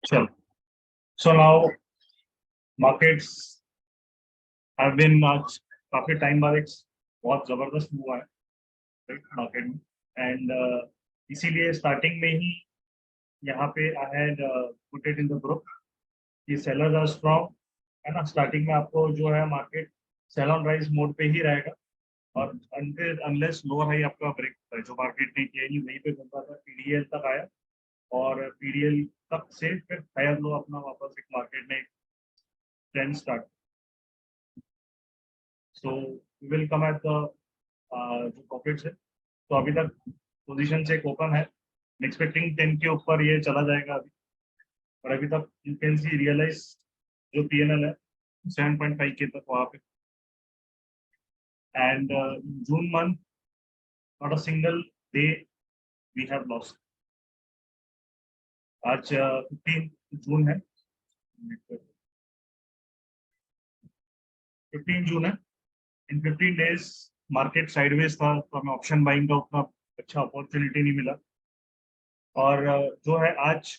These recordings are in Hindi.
चलो, so now markets have been आज काफी टाइम बाद एक बहुत जबरदस्त मूव है मार्केट में एंड इसीलिए स्टार्टिंग में ही यहाँ पे I had put it in the group कि सेलर्स आर स्ट्रॉन्ग, है ना। स्टार्टिंग में आपको जो है market sell on rise mode पे ही रहेगा और अनलेस लोअर हाई आपका ब्रेक होता है, जो मार्केट ने किया नहीं, वहीं पे घूमता था, पीडीएल तक आया और पीडीएल तक से फिर हायर लो अपना वापस एक मार्केट ने trend start. So we will come at the जो प्रॉफिट्स है, तो अभी तक पोजीशन से एक ओपन है, एक्सपेक्टिंग 10 के ऊपर ये चला जाएगा अभी, और अभी तक यू कैन सी रियलाइज जो पीएनएल है 7.5 के तक वहाँ पे। And June month not a single day we have lost. आज 15 जून है, 15 जून है। इन 15 डेज मार्केट साइडवेज था, तो हमें ऑप्शन बाइंग का उतना अच्छा अपॉर्चुनिटी नहीं मिला। और जो है आज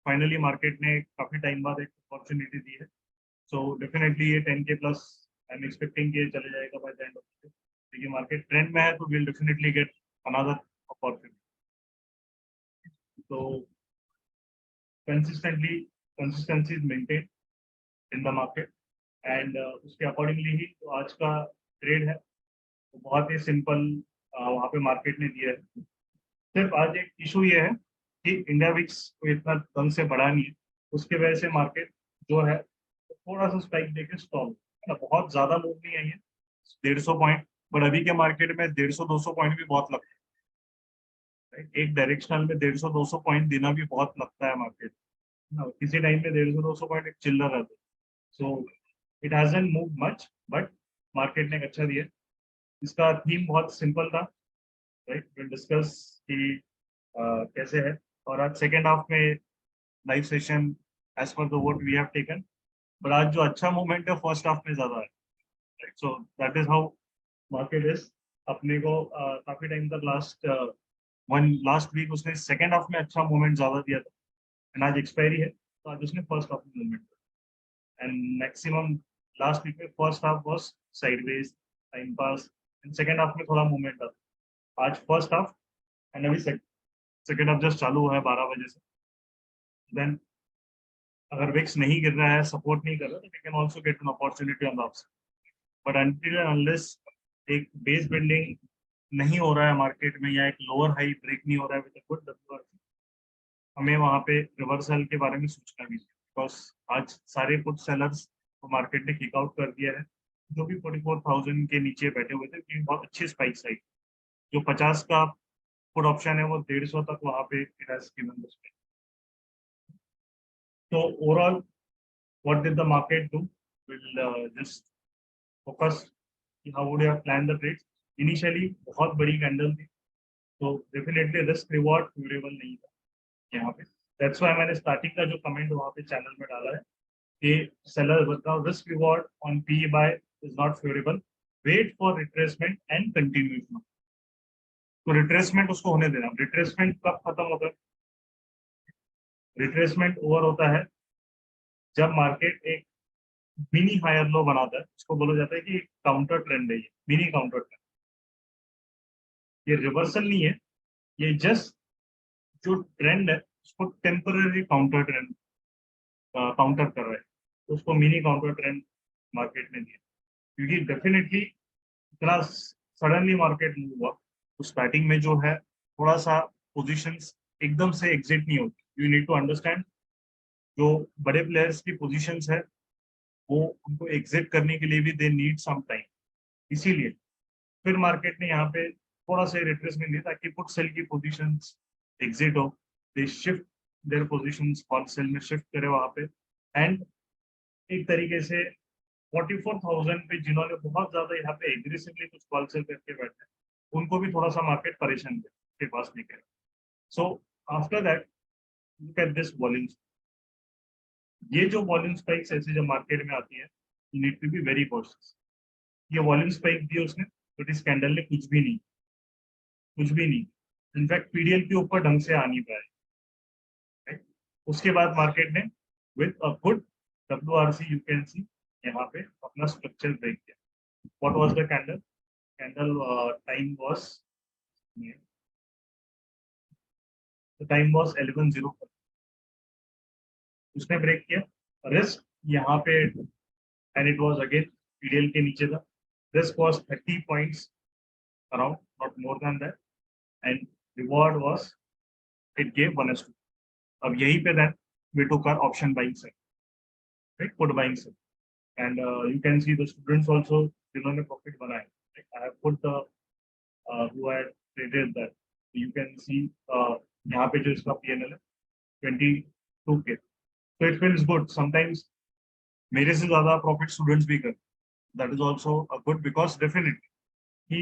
फाइनली मार्केट ने काफी टाइम बाद एक अपॉर्चुनिटी दी है, सो डेफिनेटली ये 10 के प्लस आई एम एक्सपेक्टिंग कि चले जाएगा by the end of the day. देखिए मार्केट ट्रेंड में है तो will definitely get another opportunity. तो consistency is maintain in the market and उसके अकॉर्डिंगली ही तो आज का ट्रेड है तो बहुत ही सिंपल वहाँ पे मार्केट ने दिया है। सिर्फ आज एक इशू ये है कि इंडिया विक्स को इतना ढंग से बढ़ा नहीं है, उसके वजह से मार्केट जो है थोड़ा सा स्पाइक देके स्टॉल है ना, बहुत ज्यादा मूव नहीं आई है 150 पॉइंट, बट अभी के मार्केट में 150-200 पॉइंट भी बहुत लगता है। एक डायरेक्शनल में 150-200 पॉइंट देना भी बहुत लगता है मार्केट ना, किसी टाइम में 150-200 पॉइंट एक चिल्लर रहता है। So it hasn't move much, but market ने एक अच्छा दिया। इसका थीम बहुत सिंपल था, राइट, विल डिस्कस कि कैसे है। और आज सेकेंड हाफ में live session as per the what we have taken, but आज जो अच्छा मूवमेंट है फर्स्ट हाफ में ज्यादा है, right. So that is how market is. अपने को काफी टाइम तक लास्ट वीक उसने सेकेंड हाफ में अच्छा मूवमेंट ज्यादा दिया था, एंड आज एक्सपायरी है तो आज उसने फर्स्ट हाफ में मूवमेंट दिया, एंड मैक्सिमम लास्ट वीक में first half was sideways time pass and second half में थोड़ा मूवमेंट आता। आज फर्स्ट हाफ एंड अभी सेकेंड हाफ जस्ट चालू हुआ है 12 बजे से। देन अगर विक्स नहीं गिर रहा है, सपोर्ट नहीं कर रहा, तो we can also get an opportunity on the upside. But until unless एक बेस बिल्डिंग नहीं हो रहा है मार्केट में या एक लोअर हाई ब्रेक नहीं हो रहा है विद गुड डब्ल्यूआरसी, हमें वहां पे रिवर्सल के बारे में सोचना भी है, बिकॉज आज सारे पुट सेलर्स को मार्केट ने किक आउट कर दिया है। जो भी 44,000 के नीचे बैठे हुए थे, कि बहुत अच्छी स्पाइक्स आई। जो 50 का पुट ऑप्शन है वो 150 तक वहां पे it has given the spike. तो overall what did the market do? We'll just focus how would you have planned the trades. Initially बहुत बड़ी कैंडल थी, तो डेफिनेटली रिस्क रिवॉर्ड फेवरेबल नहीं था यहाँ पे। दैट्स व्हाई मैंने स्टार्टिंग का जो कमेंट वहाँ पे चैनल में डाला है कि सेलर बताओ risk reward on P buy is not favourable, wait for retracement and continuation. तो रिट्रेसमेंट उसको होने देना। रिट्रेसमेंट कब खत्म होता है? रिट्रेसमेंट ओवर होता है जब मार्केट एक मिनी हायर लो बनाता है, उसको बोला जाता है कि काउंटर ट्रेंड है, ये मिनी काउंटर ट्रेंड। ये रिवर्सल नहीं है, ये जस्ट जो ट्रेंड है उसको टेम्पररी काउंटर ट्रेंड काउंटर कर रहा है, तो उसको मिनी काउंटर ट्रेंड मार्केट ने दिया। क्योंकि डेफिनेटली इतना सडनली मार्केट मूव हुआ, तो स्टार्टिंग में जो है थोड़ा सा पोजीशंस एकदम से एग्जिट नहीं होती। यू नीड टू अंडरस्टैंड जो बड़े प्लेयर्स की पोजीशंस है वो उनको एग्जिट करने के लिए भी दे नीड सम टाइम। इसीलिए फिर मार्केट ने यहाँ पे थोड़ा सा रिट्रेसमेंट दिया ताकि पुट सेल की पोजीशंस एग्जिट हो, they shift their positions, call sell में शिफ्ट करे वहां पे। एंड एक तरीके से 44,000 पे जिन्होंने बहुत ज्यादा यहाँ पे एग्रेसिवली कुछ कॉल सेल करके बैठे, उनको भी थोड़ा सा मार्केट परेशान के पास नहीं करे। So after that look at this volume. ये जो वॉल्यूम स्पाइक्स ऐसे जब मार्केट में आती है, you need to be very cautious. ये वॉल्यूम स्पाइक दी उसने, बट इस कैंडल ने कुछ भी नहीं, इनफैक्ट पीडीएल के ऊपर ढंग से आ नहीं पाया, right? उसके बाद मार्केट ने with a good WRC you can सी यहाँ पे अपना स्ट्रक्चर ब्रेक किया. What was the candle? Candle time was, the time was 11:04. उसने ब्रेक किया. रिस्क यहाँ पे and it was again PDL के नीचे था. Risk was 30 points around, not more than that, and reward was it gave 1:2. अब यहीं पे then we took our option buying side, right? Put buying side. And you can see the students also जिन्होंने profit बनाया. Like I have put the who had traded that. You can see यहाँ पे जो इसका PNL है 22K. So it feels good. Sometimes मेरे से ज़्यादा profit students भी करते. That is also a good because definitely he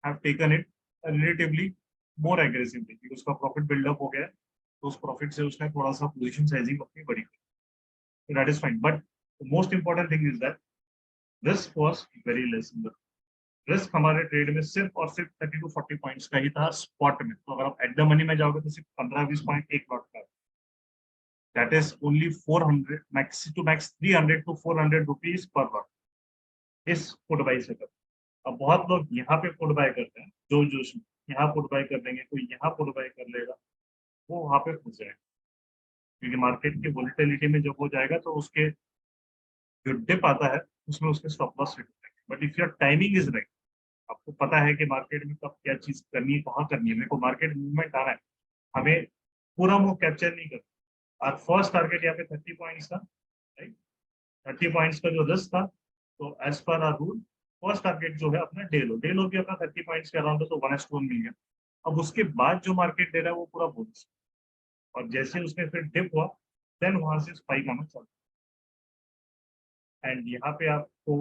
have taken it relatively more aggressively. क्योंकि उसका profit build up हो गया है, तो उस profit से उसने थोड़ा सा position sizing अपनी बड़ी की. So that is fine. But the most important thing is that risk was very less in the risk हमारे ट्रेड में सिर्फ और सिर्फ 30 to 40 पॉइंट्स का ही था स्पॉट में. तो अगर आप एट द मनी में जाओगे तो सिर्फ 15-20 पॉइंट एक लॉट का. That is only 400 max to max 300 to 400 rupees per lot इस पुट बाई से. अब बहुत लोग यहाँ पे पुट बाय करते हैं, जो यहाँ पुट बाय कर देंगे, कोई यहाँ पुट बाय कर लेगा, वो वहां पे फंस जाएगा. क्योंकि मार्केट की वोलेटिलिटी में जब हो जाएगा तो उसके जो डिप आता है उसमें उसके स्टॉप लॉस हिट होते हैं. But if your timing is right, आपको पता है कि मार्केट में कब क्या चीज करनी है, कहाँ करनी है, मेरे को मार्केट मूवमेंट आना है, हमें पूरा मूव कैप्चर नहीं करना. और फर्स्ट टारगेट यहाँ पे 30 पॉइंट्स था, राइट? 30 पॉइंट्स का जो रिस्क था, तो as per are rule first target जो है अपना डे लो भी अपना 30 पॉइंट्स के अराउंड है, तो 1:1 मिल गया. अब उसके बाद जो मार्केट दे रहा है वो पूरा बोनस. और जैसे उसने फिर डिप हुआ, देन वहां से स्पाइक आना चालू. एंड यहाँ पे आपको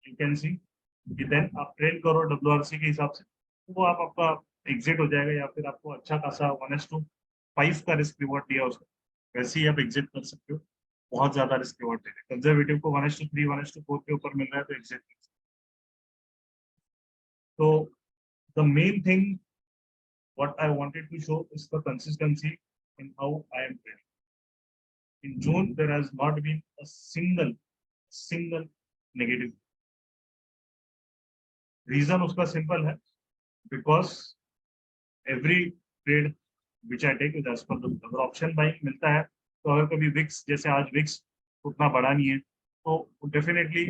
यू कैन सी कि देन आप ट्रेड करो WRC के हिसाब से, तो वो आप आपका एग्जिट हो जाएगा, या फिर आपको अच्छा खासा 1:5 का रिस्क रिवॉर्ड दिया उसको, वैसे ही आप एग्जिट कर सकते हो. बहुत ज्यादा रिस्क रिवॉर्ड दे रहे हैं कंजर्वेटिव को, 1:3 1:4 के ऊपर मिल रहा है तो एग्जिट कर सकते. तो the main thing what I wanted to show is the consistency in how I am trading. In June, there has not been a single negative. Reason उसका simple है, because every trade which I take is as per the. अगर ऑप्शन बाइंग मिलता है, तो अगर कभी विक्स, जैसे आज विक्स उतना बड़ा नहीं है, तो डेफिनेटली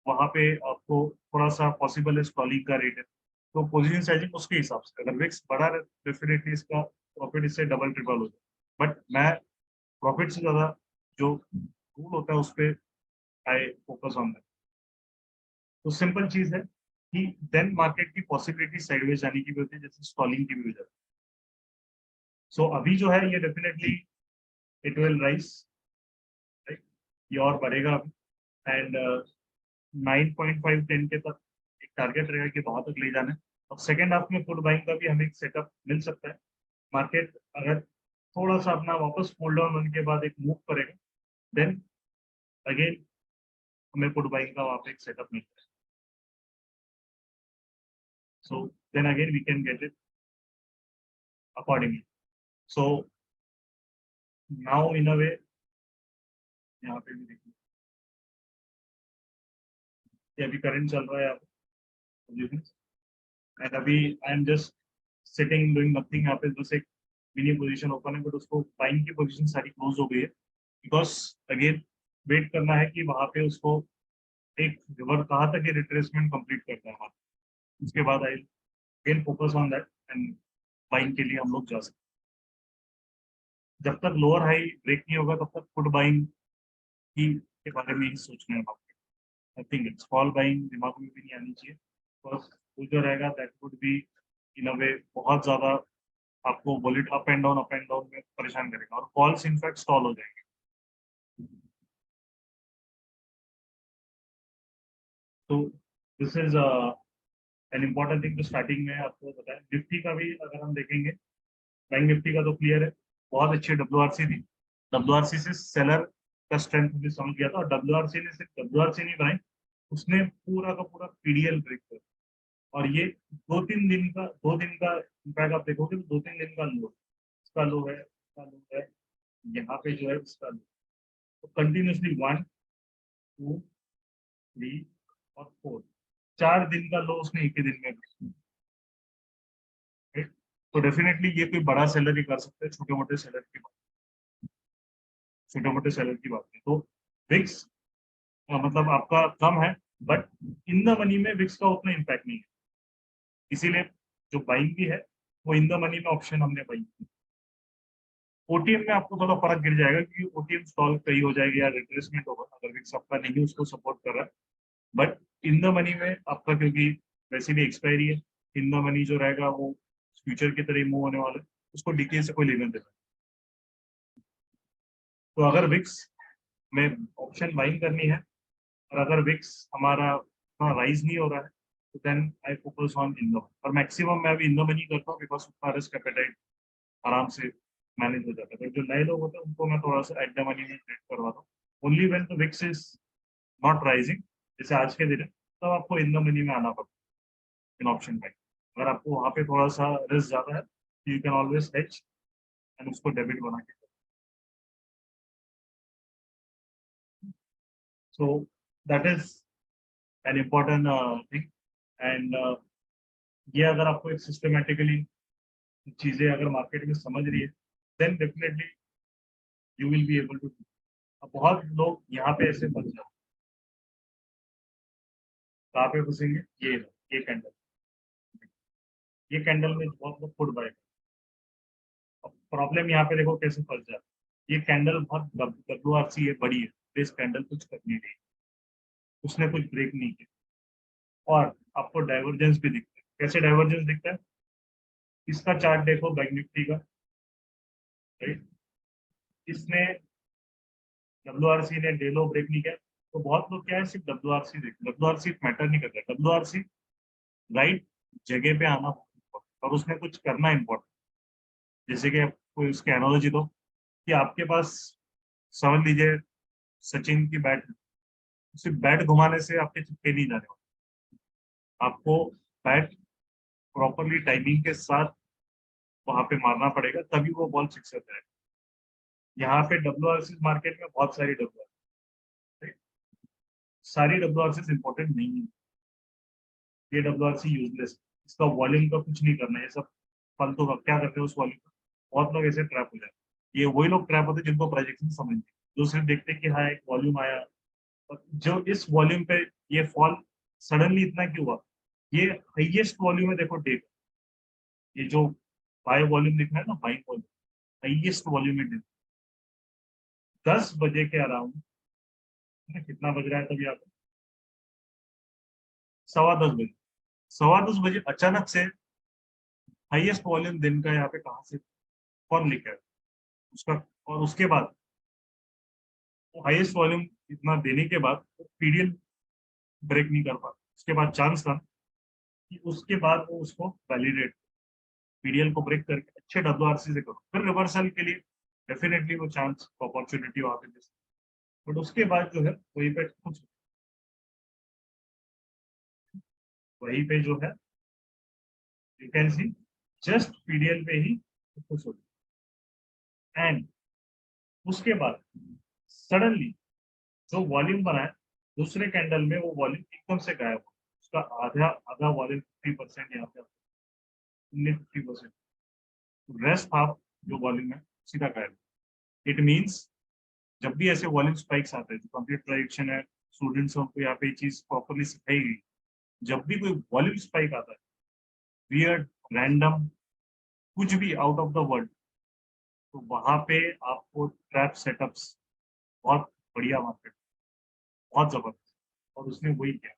वहां पे आपको थोड़ा सा पॉसिबल है स्टॉलिंग का रेट है, तो पोजीशन साइजिंग उसके हिसाब से. अगर विक्स बड़ा है, डेफिनेटली इसका प्रॉफिट इससे डबल ट्रिपल हो जाए. बट मैं प्रॉफिट से ज्यादा जो रूल होता है उस पर आई फोकस ऑन दैट. तो सिंपल चीज है कि देन मार्केट की पॉसिबिलिटी साइडवेज जाने की भी होती है, जैसे स्टॉलिंग की भी हो जाती है. सो अभी जो है ये definitely it will rise, right? ये और बढ़ेगा अभी. एंड 9.5-10 के तक एक टारगेट रहेगा कि वहां तक ले जाना है. अब सेकेंड हाफ में फुल बाइंग का भी हमें एक सेटअप मिल सकता है. मार्केट अगर थोड़ा सा अपना वापस कूल डाउन होने के बाद एक मूव करेगा, देन अगेन हमें फुल बाइंग का वहां पे एक सेटअप मिलता है. So then again we can get it accordingly. So now in a way, यहाँ पे भी देखिए ये अभी करंट चल रहा है यहाँ पे, एंड अभी I am just sitting doing nothing. यहाँ पे बस एक मिनी पोजीशन ओपन है, बट उसको बाइंग की पोजीशन सारी क्लोज हो गई है, बिकॉज अगेन वेट करना है कि वहां पे उसको एक रिवर कहाँ तक ये रिट्रेसमेंट कंप्लीट करता है. उसके बाद I again focus on that and buying के लिए हम लोग जा सकते. जब तक लोअर हाई ब्रेक नहीं होगा तब तक फुट बाइंग की के बारे में ही सोचना है. I think it's fall buying दिमाग में भी नहीं आनी चाहिए, बिकॉज वो जो रहेगा दैट वुड बी इन अ वे बहुत ज्यादा आपको बुलेट अप एंड डाउन में परेशान करेगा, और कॉल्स इनफैक्ट स्टॉल हो जाएंगे. तो this is an important thing. तो स्टार्टिंग में आपको बताया निफ्टी का भी अगर हम देखेंगे, बैंक निफ्टी का तो क्लियर है, बहुत अच्छी WRC थी. WRC से सेलर का स्ट्रेंथ भी समझ गया था, और WRC ने सिर्फ WRC नहीं बनाई, उसने पूरा का पूरा PDL ब्रेक कर. और ये 2-3 दिन का इम्पैक्ट आप देखोगे तो 2-3 दिन का लो, इसका लो है, इसका लो है, यहाँ पे जो है इसका तो कंटिन्यूसली 1, 2, 3 और 4, 4 दिन का लो उसने एक ही दिन में break किया। तो डेफिनेटली ये कोई बड़ा सेलर ही कर सकते हैं, छोटे मोटे सेलर की बात, छोटे मोटे सेलर की बात है। तो विक्स मतलब आपका कम है, बट इन द मनी में विक्स का उतना इम्पैक्ट नहीं है, इसीलिए जो बाइंग भी है वो इन द मनी में ऑप्शन हमने बाई। ओटीएम में आपको थोड़ा फर्क गिर जाएगा, क्योंकि ओटीएम स्टॉल कहीं हो जाएगी या रिट्रेसमेंट होगा अगर विक्स आपका नहीं उसको सपोर्ट कर रहा है। बट इन द मनी में आपका, क्योंकि वैसे भी एक्सपायरी है, इन द मनी जो रहेगा वो फ्यूचर की तरह मूव होने वाला है, उसको डीके से कोई लेना देना। तो अगर विक्स में ऑप्शन बाइंग करनी है और अगर विक्स हमारा राइज नहीं हो रहा है, तो then I focus on in the, और मैक्सिमम मैं अभी इन द मनी करता हूँ, बिकॉज उसका रिस्क एपेटाइट आराम से मैनेज हो जाता है। बट जो नए लोग होते हैं उनको मैं थोड़ा सा एट द मनी में ट्रेड करवाता हूँ, only when the VIX is not rising, जैसे आज के दिन है, तब आपको इन द मनी में आना पड़ता है इन ऑप्शन में। अगर आपको वहाँ पे थोड़ा सा रिस्क ज्यादा है, you can always hedge and उसको डेबिट बना के। सो that is an important thing. And ये अगर आपको एक सिस्टमेटिकली चीजें अगर मार्केट में समझ रही है, then definitely you will be able to. अब बहुत लोग यहाँ पे ऐसे फंस जाते हैं, कहाँ पे फंसेंगे, ये कैंडल, ये कैंडल में बहुत लोग फुट बाय। अब प्रॉब्लम यहाँ पे देखो कैसे फंस जाता है, ये कैंडल बहुत WRC है, बड़ी है, तो इस कैंडल कुछ करनी नहीं, उसने कुछ ब्रेक नहीं किया, और आपको डाइवर्जेंस भी दिखता है। कैसे डाइवर्जेंस दिखता है, इसका चार्ट देखो बैंक निफ्टी का, राइट, इसने WRC ने डे लो ब्रेक नहीं किया, तो बहुत लोग क्या है सिर्फ WRC देखते, WRC मैटर नहीं करता, WRC राइट जगह पे आना और उसमें कुछ करना इम्पोर्टेंट। जैसे कि आपको इसके एनोलॉजी दो कि आपके पास समझ लीजिए सचिन की बैट, सिर्फ बैट घुमाने से आपके छक्के नहीं जाने वाले, आपको बैट प्रॉपरली टाइमिंग के साथ वहां पे मारना पड़ेगा, तभी वो बॉल सिक्सर जाएगा। यहाँ पे WRC मार्केट में बहुत सारी WRC, सारी WRC इंपॉर्टेंट नहीं है, ये WRC यूजलेस, इसका वॉल्यूम का कुछ नहीं करना है, ये सब फालतू का। क्या करते हैं उस वॉल्यूम का, बहुत लोग ऐसे ट्रैप हो जाते हैं, ये वही लोग ट्रैप होते हैं जिनको प्रोजेक्शन समझ नहीं, जो सिर्फ देखते हैं कि हाँ एक वॉल्यूम आया, और जो इस वॉल्यूम पे ये फॉल सडनली इतना क्यों हुआ, ये हाईएस्ट वॉल्यूम है देखो डे, ये जो बाय वॉल्यूम दिख रहा है ना, बाइंग वॉल्यूम, हाईएस्ट वॉल्यूम है 10 बजे के अराउंड, कितना बज रहा है तभी आप, 10:15 बजे, 10:15 बजे अचानक से हाईएस्ट वॉल्यूम दिन का यहाँ पे कहाँ से कौन लेके आया उसका, और उसके बाद वो हाईएस्ट वॉल्यूम इतना देने के बाद वो पीडीएल ब्रेक नहीं कर पाता, उसके बाद चांस था कि उसके बाद वो उसको वैलिडेट, पीडीएल को ब्रेक करके अच्छे WRC से करो, फिर रिवर्सल के लिए डेफिनेटली वो चांस अपॉर्चुनिटी वहां पे, बट उसके बाद जो है वहीं पे कुछ, वहीं पे जो है you can C just PDL पे ही खुश हो, एंड उसके बाद सडनली जो वॉल्यूम बना है दूसरे कैंडल में, वो वॉल्यूम एकदम से गायब हो, उसका आधा आधा वॉल्यूम 50% यहाँ पे, 50%, रेस्ट हाफ जो वॉल्यूम है सीधा गायब। इट मीन्स जब भी ऐसे वॉल्यूम स्पाइक्स आते हैं, जो कंप्लीट प्रोडिक्शन है, स्टूडेंट्स को यहाँ पे चीज प्रॉपरली सिखाई गई, जब भी कोई वॉल्यूम स्पाइक आता है, वियर्ड, रैंडम, कुछ भी आउट ऑफ द वर्ल्ड, तो वहां पे आपको ट्रैप सेटअप्स, बहुत बढ़िया मार्केट, बहुत जबरदस्त, और उसने वही किया।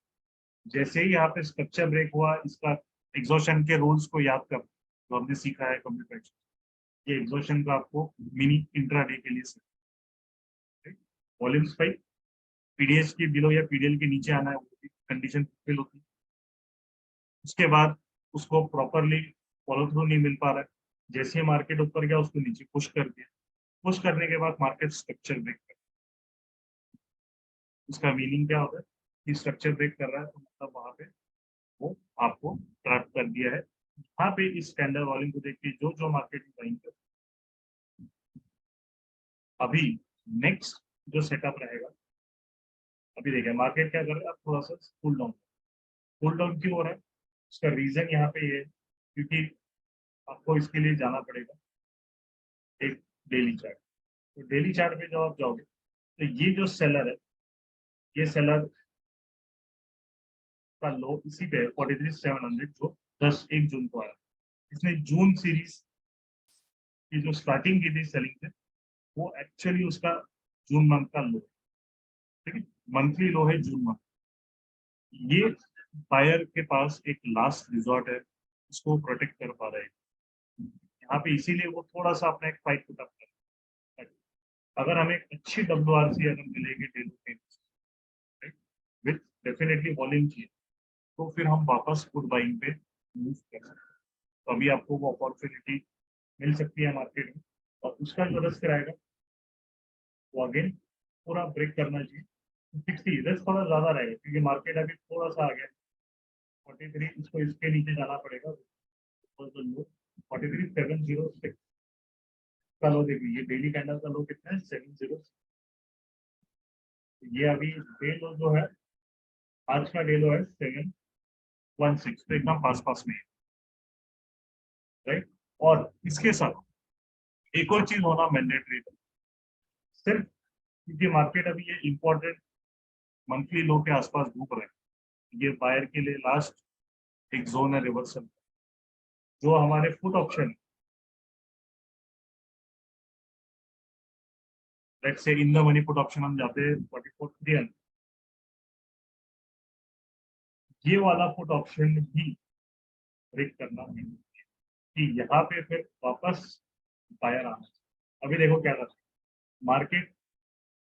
जैसे ही यहाँ पे स्ट्रक्चर ब्रेक हुआ, इसका एग्जॉशन के रूल्स को याद कर, जो हमने सीखा है कंप्यूटर, ये एग्जॉशन का आपको मिनी इंट्राडे के लिए वॉल्यूम स्पाइक, पीडीएस के बिलो या पीडीएल के नीचे आना है, वो कंडीशन फुलफिल होती है, उसके बाद उसको प्रॉपरली फॉलो थ्रू नहीं मिल पा रहा है, जैसे मार्केट ऊपर गया उसको नीचे पुश कर दिया, पुश करने के बाद मार्केट स्ट्रक्चर ब्रेक कर, उसका मीनिंग क्या होता है कि स्ट्रक्चर ब्रेक कर रहा है, तो मतलब वहां पे वो आपको ट्रैप कर दिया है। यहाँ पे इस कैंडल वॉल्यूम को देख के जो जो मार्केट में अभी नेक्स्ट जो सेटअप रहेगा, अभी देखिए मार्केट क्या कर रहा है, अब थोड़ा सा कूल डाउन क्यों हो रहा है, उसका रीजन यहाँ पे ये है क्योंकि आपको इसके लिए जाना पड़ेगा एक डेली चार्ट। तो डेली चार्ट पे जब आप जाओगे तो ये जो सेलर है, ये सेलर का लो इसी पे 43,700 जो 1 जून को आया। इसने जून सीरीज की जो स्टार्टिंग की थी सेलिंग से, वो एक्चुअली उसका जून मंथ का लो, ठीक है, मंथली लो है जून मंथ। ये बायर के पास एक लास्ट रिजॉर्ट है, उसको प्रोटेक्ट कर पा रहे हैं यहाँ पे, इसीलिए वो थोड़ा सा अपना एक फाइट पुट अप कर रहा है। अगर हमें एक अच्छी WRC अगर मिलेगी डेली विथ डेफिनेटली वॉल्यूम चाहिए, तो फिर हम वापस फुट बाइंग पे मूव कर सकते हैं। तो अभी आपको वो अपॉर्चुनिटी मिल सकती है मार्केट में, और उसका जो रिस्क रहेगा वो अगेन पूरा ब्रेक करना चाहिए। 60 रिस्क थोड़ा ज्यादा रहेगा क्योंकि मार्केट अभी थोड़ा सा आ गया 43, इसको इसके नीचे जाना पड़ेगा। 43,706 का लो देखिए, ये डेली कैंडल का लो कितना है 70। ये अभी डे लो जो है, आज का डे लो है 716, तो एकदम पास पास में है, राइट। और इसके साथ एक और चीज होना मैंडेटरी है, सिर्फ क्योंकि मार्केट अभी ये इंपॉर्टेंट मंथली लो के आसपास घूम रहे हैं, ये बायर के लिए लास्ट एक जोन है रिवर्सल। जो हमारे foot option, let's say in the money put option हम जाते हैं 44,300, ये वाला पुट ऑप्शन भी ब्रेक करना है कि यहाँ पे फिर वापस बायर आना। अभी देखो क्या कर रहा है मार्केट,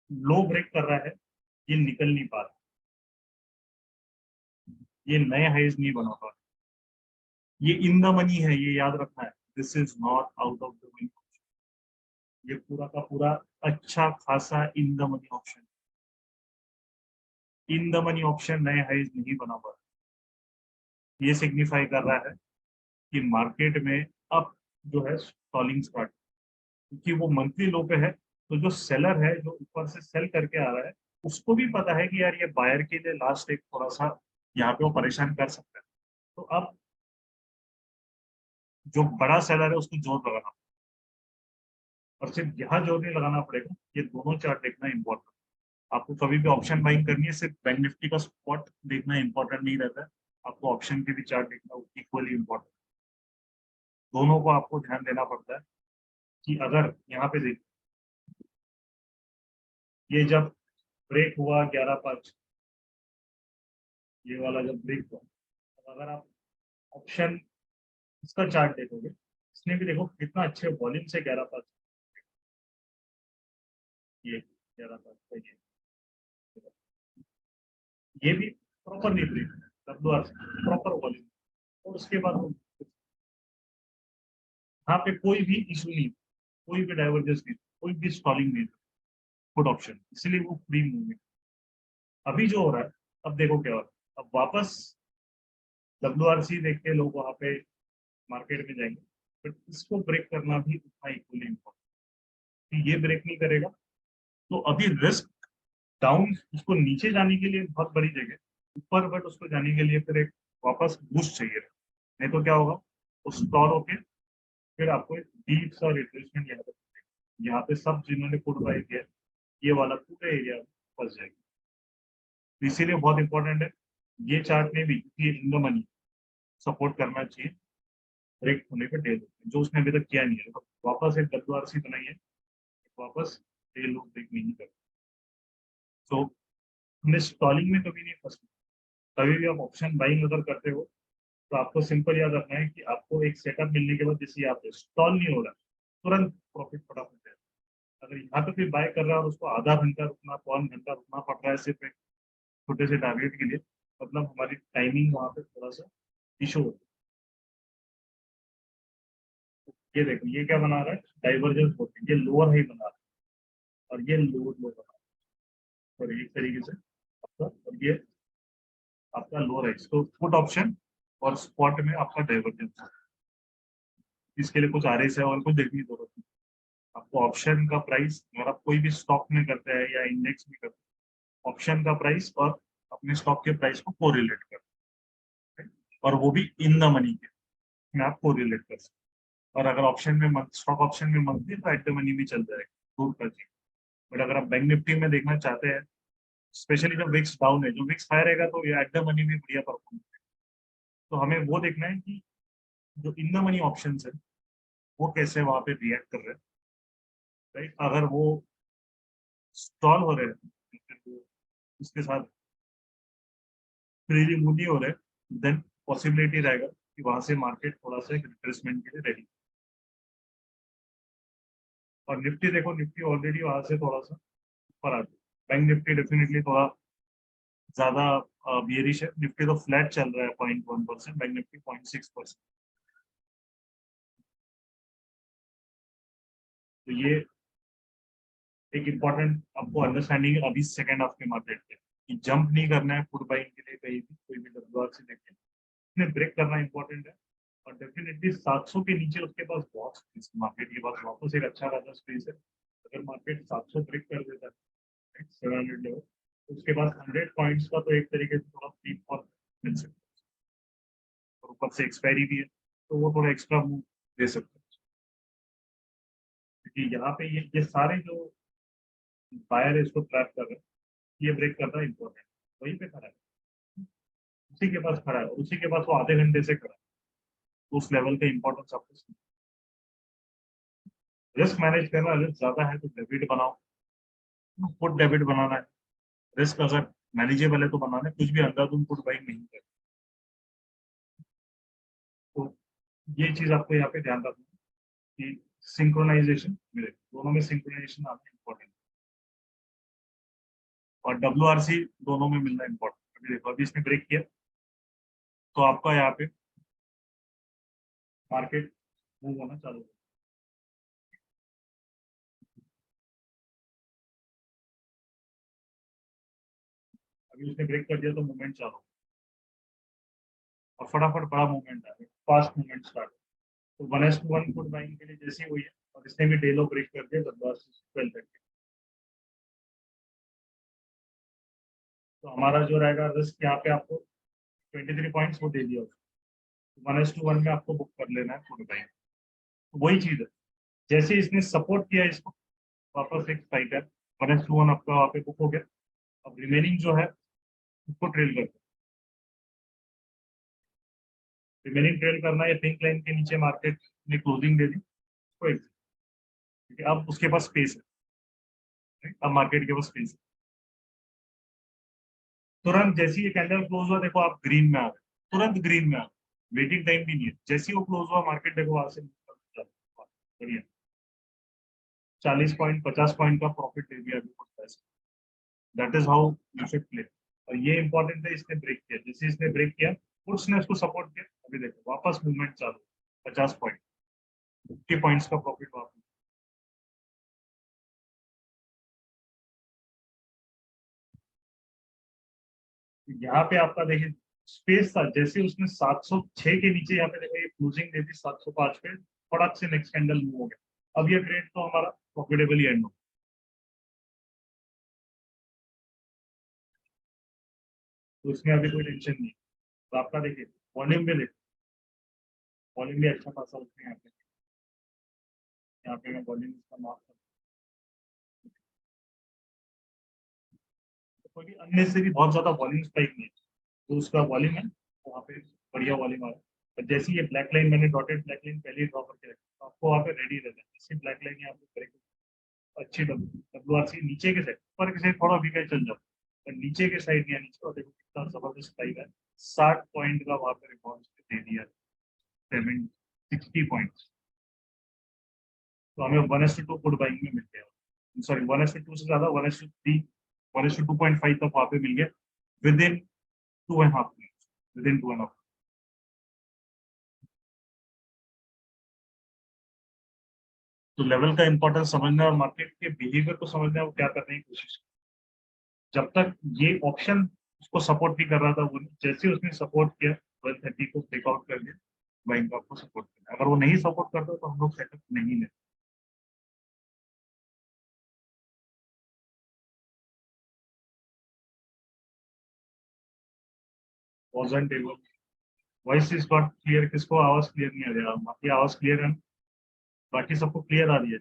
लो ब्रेक कर रहा है, ये निकल नहीं पा रहा, ये नए हाइज नहीं बना पा रहा, ये इन द मनी है, ये याद रखना है, this is not out of the money. ये पूरा का पूरा अच्छा खासा in the money option, in the money option नए हाइज नहीं बना पा रहा, ये सिग्निफाई कर रहा है कि मार्केट में अब जो है स्टॉलिंग स्टार्ट, क्योंकि वो मंथली लो पे है। तो जो सेलर है जो ऊपर से सेल करके आ रहा है, उसको भी पता है कि यार ये बायर के लिए लास्ट एक थोड़ा सा यहाँ पे वो परेशान कर सकता है। तो अब जो बड़ा सेलर है उसको जोर लगाना, और सिर्फ यहाँ जोर नहीं लगाना पड़ेगा, ये दोनों चार्ट देखना इंपॉर्टेंट। आपको कभी भी ऑप्शन बाइंग करनी है, सिर्फ बैंक निफ्टी का स्पॉट देखना इंपॉर्टेंट नहीं रहता है, आपको ऑप्शन के भी चार्ट देखना इक्वली इंपॉर्टेंट। दोनों को आपको ध्यान देना पड़ता है कि अगर यहाँ पे देख, ये जब ब्रेक हुआ 11/5, ये वाला जब ब्रेक हुआ, तो अगर आप ऑप्शन इसका चार्ट देखोगे, इसने भी देखो कितना अच्छे वॉल्यूम से 11/5, ये 11/5, ये भी प्रॉपर नहीं ब्रेक, प्रॉपर वॉल्यूम, और उसके बाद यहाँ पे कोई भी इशू नहीं, कोई भी डाइवर्जेंस नहीं, कोई भी स्टॉलिंग नहीं, गुड ऑप्शन, इसलिए वो फ्री मूवमेंट। अभी जो हो रहा है, अब देखो क्या हो रहा है, अब वापस WRC देख के लोग वहां पे मार्केट में जाएंगे, बट इसको ब्रेक करना भी उतना इक्वली इम्पोर्टेंट। ये ब्रेक नहीं करेगा तो अभी रिस्क डाउन, उसको नीचे जाने के लिए बहुत बड़ी जगह ऊपर, बट उसको जाने के लिए फिर एक वापस बूस्ट चाहिए, नहीं तो क्या होगा, वो स्टॉल होके फिर आपको एक डीप सा रिट्रेसमेंट यहाँ पे सब जिन्होंने पुट बाय किया ये वाला पूरे एरिया में फंस जाएगी। तो इसीलिए बहुत इंपॉर्टेंट है, ये चार्ट में भी ये इन द मनी सपोर्ट करना चाहिए ब्रेक होने पे डे, जो उसने अभी तक किया नहीं है। तो वापस एक WRC बनाई है, वापस डे लो ब्रेक नहीं कर, तो हमें स्टॉलिंग में कभी नहीं फंसना। कभी भी आप ऑप्शन बाइंग अगर करते हो तो आपको सिंपल याद रखना है कि आपको एक सेटअप मिलने के बाद जैसे यहाँ पे स्टॉल नहीं हो रहा, तुरंत प्रॉफिट फटाफट है। अगर यहाँ पे कोई बाय कर रहा है और उसको आधा घंटा रुकना, पौन घंटा रुकना पड़ रहा है सिर्फ एक छोटे से टारगेट के लिए, मतलब हमारी टाइमिंग वहाँ पे थोड़ा सा इशू होता है। ये देखो ये क्या बना रहा है, डाइवर्जेंस होती है, ये लोअर हाई बना रहा है और ये लोअर लो बना रहा है, और एक तरीके से आपका, और ये आपका लोअर है, तो पुट ऑप्शन और स्पॉट में आपका डाइवर्जेंस है। इसके लिए कुछ RS है और कुछ देखने की जरूरत नहीं, आपको ऑप्शन का प्राइस, अगर आप कोई भी स्टॉक में करते हैं या इंडेक्स में करते हैं, ऑप्शन का प्राइस और अपने स्टॉक के प्राइस को कोरिलेट करते हैं, और वो भी इन द मनी के में आप कोरिलेट कर सकते हैं। और अगर ऑप्शन में स्टॉक ऑप्शन में मंथली, तो एट द मनी भी चल जाएगा, दूर कर जाएगा। बट अगर आप बैंक निफ्टी में देखना चाहते हैं, स्पेशली जब विक्स डाउन है, जो विक्स हाई रहेगा तो ये एट द मनी में बढ़िया परफॉर्म है। तो हमें वो देखना है कि जो इन द मनी ऑप्शन है वो कैसे वहां पे रिएक्ट कर रहे हैं, राइट। अगर वो स्टॉल हो रहे हैं, फिर वो उसके साथ फ्रीली मूव नहीं हो रहे, देन पॉसिबिलिटी रहेगा कि वहां से मार्केट थोड़ा सा रिट्रेसमेंट के लिए रेडी। और निफ्टी देखो, निफ्टी ऑलरेडी वहां से थोड़ा सा ऊपर आ गया। बैंक निफ्टी डेफिनेटली थोड़ा ज्यादा बियरिश है। निफ्टी तो फ्लैट चल रहा है 0.1%, बैंक निफ्टी 0.6%। तो ये एक इम्पोर्टेंट आपको अंडरस्टैंडिंग है अभी सेकंड हाफ के मार्केट के, कि जंप नहीं करना है फुट बाइंग के लिए कहीं भी, कोई भी डब्ल्यू से देखे इसमें ब्रेक करना इंपॉर्टेंट है। और डेफिनेटली 700 के नीचे उसके पास बहुत स्पेस, मार्केट के पास वापस एक अच्छा खासा स्पेस है। अगर मार्केट 700 ब्रेक कर देता है 700 लेवल, तो उसके पास 100 पॉइंट्स का तो एक तरीके से थोड़ा फ्री फॉल मिल सकता है, और ऊपर से एक्सपायरी भी है, तो वो थोड़ा एक्स्ट्रा मूव दे सकते हैं। क्योंकि यहाँ पे ये सारे जो बायर है इसको ट्रैप कर रहे हैं, ये ब्रेक करना इंपॉर्टेंट। वहीं पे खड़ा है, उसी के पास खड़ा है, और उसी के पास वो आधे घंटे से खड़ा है। तो उस लेवल का इंपॉर्टेंस आपको, रिस्क मैनेज करना, रिस्क ज्यादा है तो डेबिट बनाओ, पुट डेबिट बनाना है। रिस्क अगर मैनेजेबल है तो बनाना है, कुछ भी अंधाधुंध पुट बाइंग नहीं है। तो ये चीज आपको यहाँ पे ध्यान रखना है कि सिंक्रोनाइजेशन मिले, दोनों में सिंक्रोनाइजेशन आपका इंपॉर्टेंट, और WRC दोनों में मिलना इंपॉर्टेंट। अभी देखो, अभी इसने ब्रेक किया तो आपका यहाँ पे मार्केट मूव होना चालू हो। अभी उसने ब्रेक कर दिया तो मूवमेंट चालू, और फटाफट बड़ा मूवमेंट आ गया, फास्ट मूवमेंट स्टार्ट। तो 1:1 फुट बाइंग के लिए जैसी हुई है, और इसने भी डे लो ब्रेक कर दिया WRC 1230। तो हमारा जो रहेगा रिस्क यहाँ पे आपको 23 पॉइंट्स वो दे दिया, 1:1 में आपको बुक कर लेना है फुट बाइंग। तो वही चीज है, जैसे इसने सपोर्ट किया इसको, वापस एक स्पाइक है, 1:1 आपका वहाँ पे बुक हो गया। अब रिमेनिंग जो है उसको ट्रेल करते हैं, रिमेनिंग ट्रेल करना है। पिंक लाइन के नीचे मार्केट ने क्लोजिंग दे दी उसको exit, क्योंकि अब उसके पास स्पेस है, अब मार्केट के पास स्पेस है। तुरंत जैसे ही ये कैंडल क्लोज हुआ, देखो आप ग्रीन में आ गए, तुरंत ग्रीन में आ गए, वेटिंग टाइम भी नहीं है। जैसे ही वो क्लोज हुआ, मार्केट देखो वहां से बढ़िया 40 पॉइंट 50 पॉइंट का प्रॉफिट दे दिया अभी। That is how you should play. और ये इंपॉर्टेंट है, इसने ब्रेक किया, जैसे इसने ब्रेक किया, उसने उसको सपोर्ट किया, अभी देखो वापस मूवमेंट चालू, 50 पॉइंट, 50 पॉइंट्स का प्रॉफिट वापस। यहाँ पे आपका देखिए स्पेस था, जैसे उसने 706 के नीचे यहाँ पे देखो ये क्लोजिंग दे दी 705 पे, फटाक से नेक्स्ट कैंडल मूव हो गया। अब ये ट्रेड तो हमारा प्रॉफिटेबली एंड हो, तो इसमें अभी कोई टेंशन नहीं है। तो आपका देखिए वॉल्यूम भी देखो, वॉल्यूम भी अच्छा खासा उसमें यहाँ पे मैं वॉल्यूम इसका मार्क कर, तो कोई भी अननेसेसरी बहुत ज्यादा वॉल्यूम स्पाइक नहीं है, तो उसका वॉल्यूम है वहाँ पे बढ़िया वॉल्यूम आ रहा है। और जैसे ये ब्लैक लाइन, मैंने डॉटेड ब्लैक लाइन पहले ही ड्रॉ करके रखी, तो आपको वहाँ पे रेडी रहना है। जैसे ब्लैक लाइन यहाँ पे ब्रेक, अच्छी WRC नीचे के साइड, ऊपर के साइड थोड़ा वीकर चल जाता है, और नीचे के साइड या नीचे, और देखो कितना जबरदस्त स्पाइक है, 60 पॉइंट का वहाँ पे रिकॉर्ड दे दिया, 60 पॉइंट। तो हमें 1:2 फुट बाइंग में मिल गया, सॉरी 1:2 से ज्यादा 1:3, 1:2.5 तक वहाँ पे मिल गया, with in 2.5 minute, with in 2.5। तो लेवल का इंपॉर्टेंस समझना है, और मार्केट के बिहेवियर को समझना है, वो क्या करने की कोशिश। जब तक ये ऑप्शन उसको सपोर्ट नहीं कर रहा था, वो जैसे उसने सपोर्ट किया 1230 को ब्रेकआउट कर दिया, बैंक आपको सपोर्ट करना है। अगर वो नहीं सपोर्ट करता तो हम लोग सेटअप नहीं लेते। wasn't able. Voice is not clear. किसको आवाज क्लियर नहीं आ रही है? बाकी आवाज क्लियर है, बाकी सबको क्लियर आ रही है।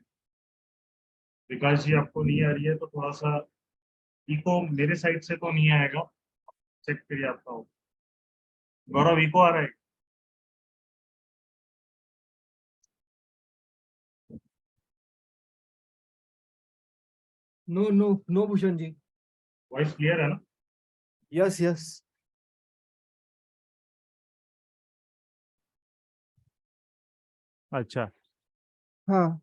विकास जी आपको नहीं आ रही है तो थोड़ा सा इको मेरे साइड से तो नहीं आएगा, चेक करिए आपका। गौरव इको आ रहा है? No no no Bhushan ji. Voice clear है ना? Yes yes. अच्छा, हाँ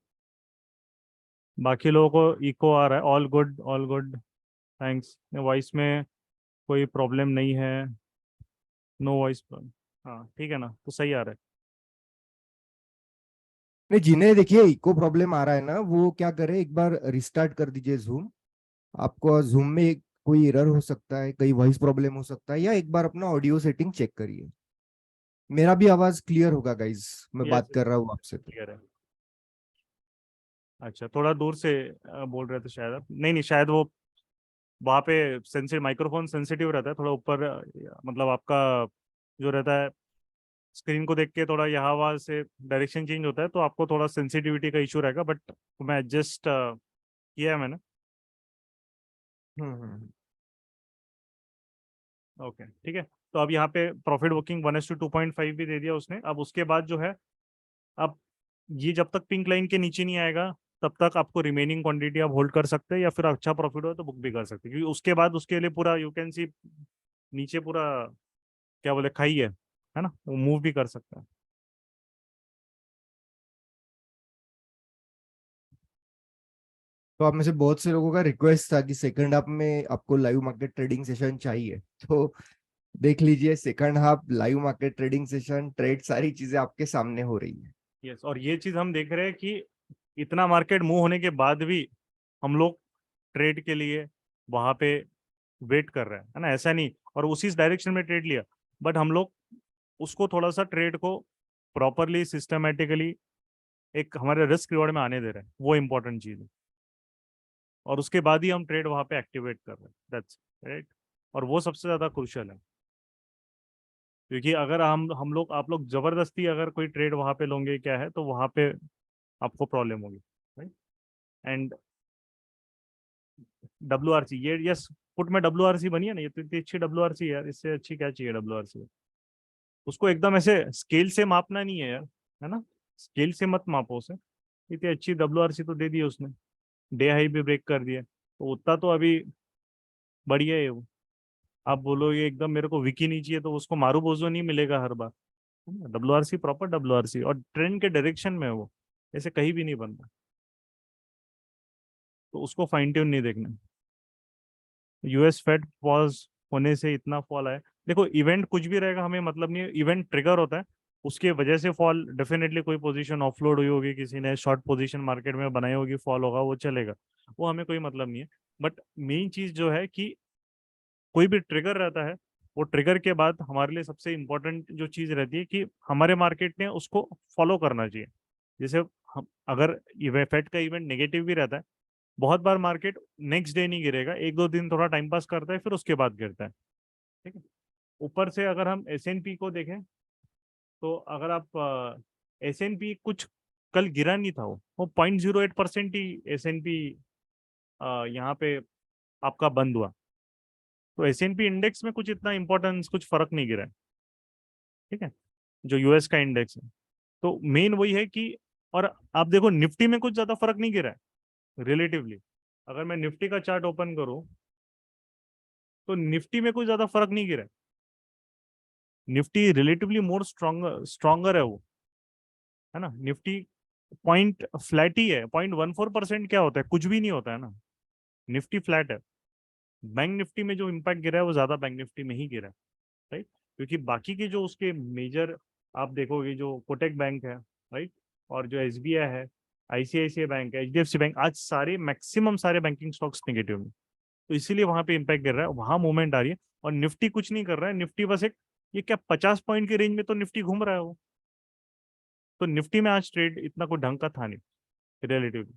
बाकी लोगों को इको आ रहा है। All good, all good, thanks. Voice में कोई प्रॉब्लम नहीं है, नो वॉइस। हाँ ठीक है ना, तो सही आ रहा है। नहीं, जिन्हें देखिए इको प्रॉब्लम आ रहा है ना, वो क्या करे, एक बार रिस्टार्ट कर दीजिए जूम। आपको जूम में कोई एरर हो सकता है, कहीं वॉइस प्रॉब्लम हो सकता है, या एक बार अपना ऑडियो सेटिंग चेक करिए। मेरा भी आवाज क्लियर होगा गाइज, मैं यस, बात कर रहा हूँ आपसे तो। क्लियर है। अच्छा, थोड़ा दूर से बोल रहे थे शायद आप। नहीं नहीं, शायद वो वहाँ पे सेंसिटिव, माइक्रोफोन सेंसिटिव रहता है थोड़ा ऊपर, मतलब आपका जो रहता है स्क्रीन को देख के थोड़ा यहाँ आवाज से डायरेक्शन चेंज होता है, तो आपको थोड़ा सेंसिटिविटी का इशू रहेगा, बट मैं एडजस्ट किया है मैंने। हम्म। ओके ठीक है। तो अब यहाँ पे प्रॉफिट बुकिंग 1:2.5 भी दे दिया उसने। अब उसके बाद जो है, अब ये जब तक पिंक लाइन के नीचे नहीं आएगा तब तक आपको रिमेनिंग क्वांटिटी आप होल्ड कर सकते हैं, या फिर अच्छा प्रॉफिट हो तो बुक भी कर सकते हैं, क्योंकि उसके बाद उसके लिए पूरा यू कैन सी नीचे पूरा क्या बोले खाई है ना, वो मूव भी कर सकता है। तो आप में से बहुत से लोगों का रिक्वेस्ट था कि सेकंड हाफ में आपको लाइव मार्केट ट्रेडिंग सेशन चाहिए, तो देख लीजिए second half live market trading session, trade, सारी चीजें आपके सामने हो रही है। यस, और ये चीज हम देख रहे हैं कि इतना मार्केट मूव होने के बाद भी हम लोग ट्रेड के लिए वहां पे वेट कर रहे हैं, है ना, ऐसा नहीं, और उसी डायरेक्शन में ट्रेड लिया, बट हम लोग उसको थोड़ा सा ट्रेड को प्रॉपरली सिस्टमेटिकली एक हमारे रिस्क रिवॉर्ड में आने दे रहे हैं, वो इंपॉर्टेंट चीज है। और उसके बाद ही हम ट्रेड वहां पे एक्टिवेट कर रहे हैं, दैट्स राइट। और वो सबसे ज्यादा क्रूशियल है, क्योंकि अगर हम लोग आप लोग जबरदस्ती अगर कोई ट्रेड वहां पे लोगे क्या है, तो वहां पे आपको प्रॉब्लम होगी, राइट। एंड WRC, ये यस, पुट में WRC बनी है ना, ये तो इतनी अच्छी WRC है यार, इससे अच्छी क्या चाहिए WRC। उसको एकदम ऐसे स्केल से मापना नहीं है यार, है ना, स्केल से मत मापो उसे। इतनी अच्छी WRC तो दे दी उसने, डे हाई भी ब्रेक कर दिया, तो उतना तो अभी बढ़िया है वो। आप बोलो ये एकदम मेरे को विकी नहीं चाहिए, तो उसको मारू बोझो नहीं मिलेगा हर बार। WRC प्रॉपर WRC, और ट्रेंड के डायरेक्शन में है वो, ऐसे कहीं भी नहीं बनता, तो उसको फाइन ट्यून नहीं देखना। US फेड पॉज होने से इतना फॉल आया। देखो इवेंट कुछ भी रहेगा हमें मतलब नहीं है, इवेंट ट्रिगर होता है, उसके वजह से फॉल डेफिनेटली, कोई पोजीशन ऑफलोड हुई होगी, किसी ने शॉर्ट पोजीशन मार्केट में बनाई होगी, फॉल होगा, वो चलेगा, वो हमें कोई मतलब नहीं है। बट मेन चीज जो है कि कोई भी ट्रिगर रहता है, वो ट्रिगर के बाद हमारे लिए सबसे इंपॉर्टेंट जो चीज रहती है कि हमारे मार्केट ने उसको फॉलो करना चाहिए। जैसे हम अगर फेड का इवेंट नेगेटिव भी रहता है, बहुत बार मार्केट नेक्स्ट डे नहीं गिरेगा, एक दो दिन थोड़ा टाइम पास करता है, फिर उसके बाद गिरता है, ठीक है। ऊपर से अगर हम S&P को देखें, तो अगर आप S&P कुछ कल गिरा नहीं था, वो 0.08% ही S&P यहाँ पे आपका बंद हुआ, तो S&P इंडेक्स में कुछ इतना इंपॉर्टेंस, कुछ फर्क नहीं गिरा है, ठीक है, जो US का इंडेक्स है। तो मेन वही है कि, और आप देखो निफ्टी में कुछ ज्यादा फर्क नहीं गिरा है रिलेटिवली। अगर मैं निफ्टी का चार्ट ओपन करूं, तो निफ्टी में कुछ ज्यादा फर्क नहीं गिरा है। निफ्टी रिलेटिवली मोर स्ट्रॉन्गर है वो, है ना। निफ्टी पॉइंट फ्लैट ही है, 0.14% क्या होता है, कुछ भी नहीं होता है ना, निफ्टी फ्लैट है। बैंक निफ्टी में जो इम्पैक्ट गिरा है वो ज्यादा बैंक निफ्टी में ही गिरा है, राइट। क्योंकि बाकी के जो उसके मेजर आप देखोगे, जो कोटक बैंक है, राइट, और जो SBI है, ICICI बैंक है, HDFC बैंक, आज सारे मैक्सिमम सारे बैंकिंग स्टॉक्स नेगेटिव में, तो इसीलिए वहां पे इम्पैक्ट गिर रहा है, वहां मूवमेंट आ रही है। और निफ्टी कुछ नहीं कर रहा है, निफ्टी बस एक, ये क्या 50 पॉइंट के रेंज में तो निफ्टी घूम रहा है वो, तो निफ्टी में आज ट्रेड इतना कोई ढंग का था नहीं रिलेटिवली,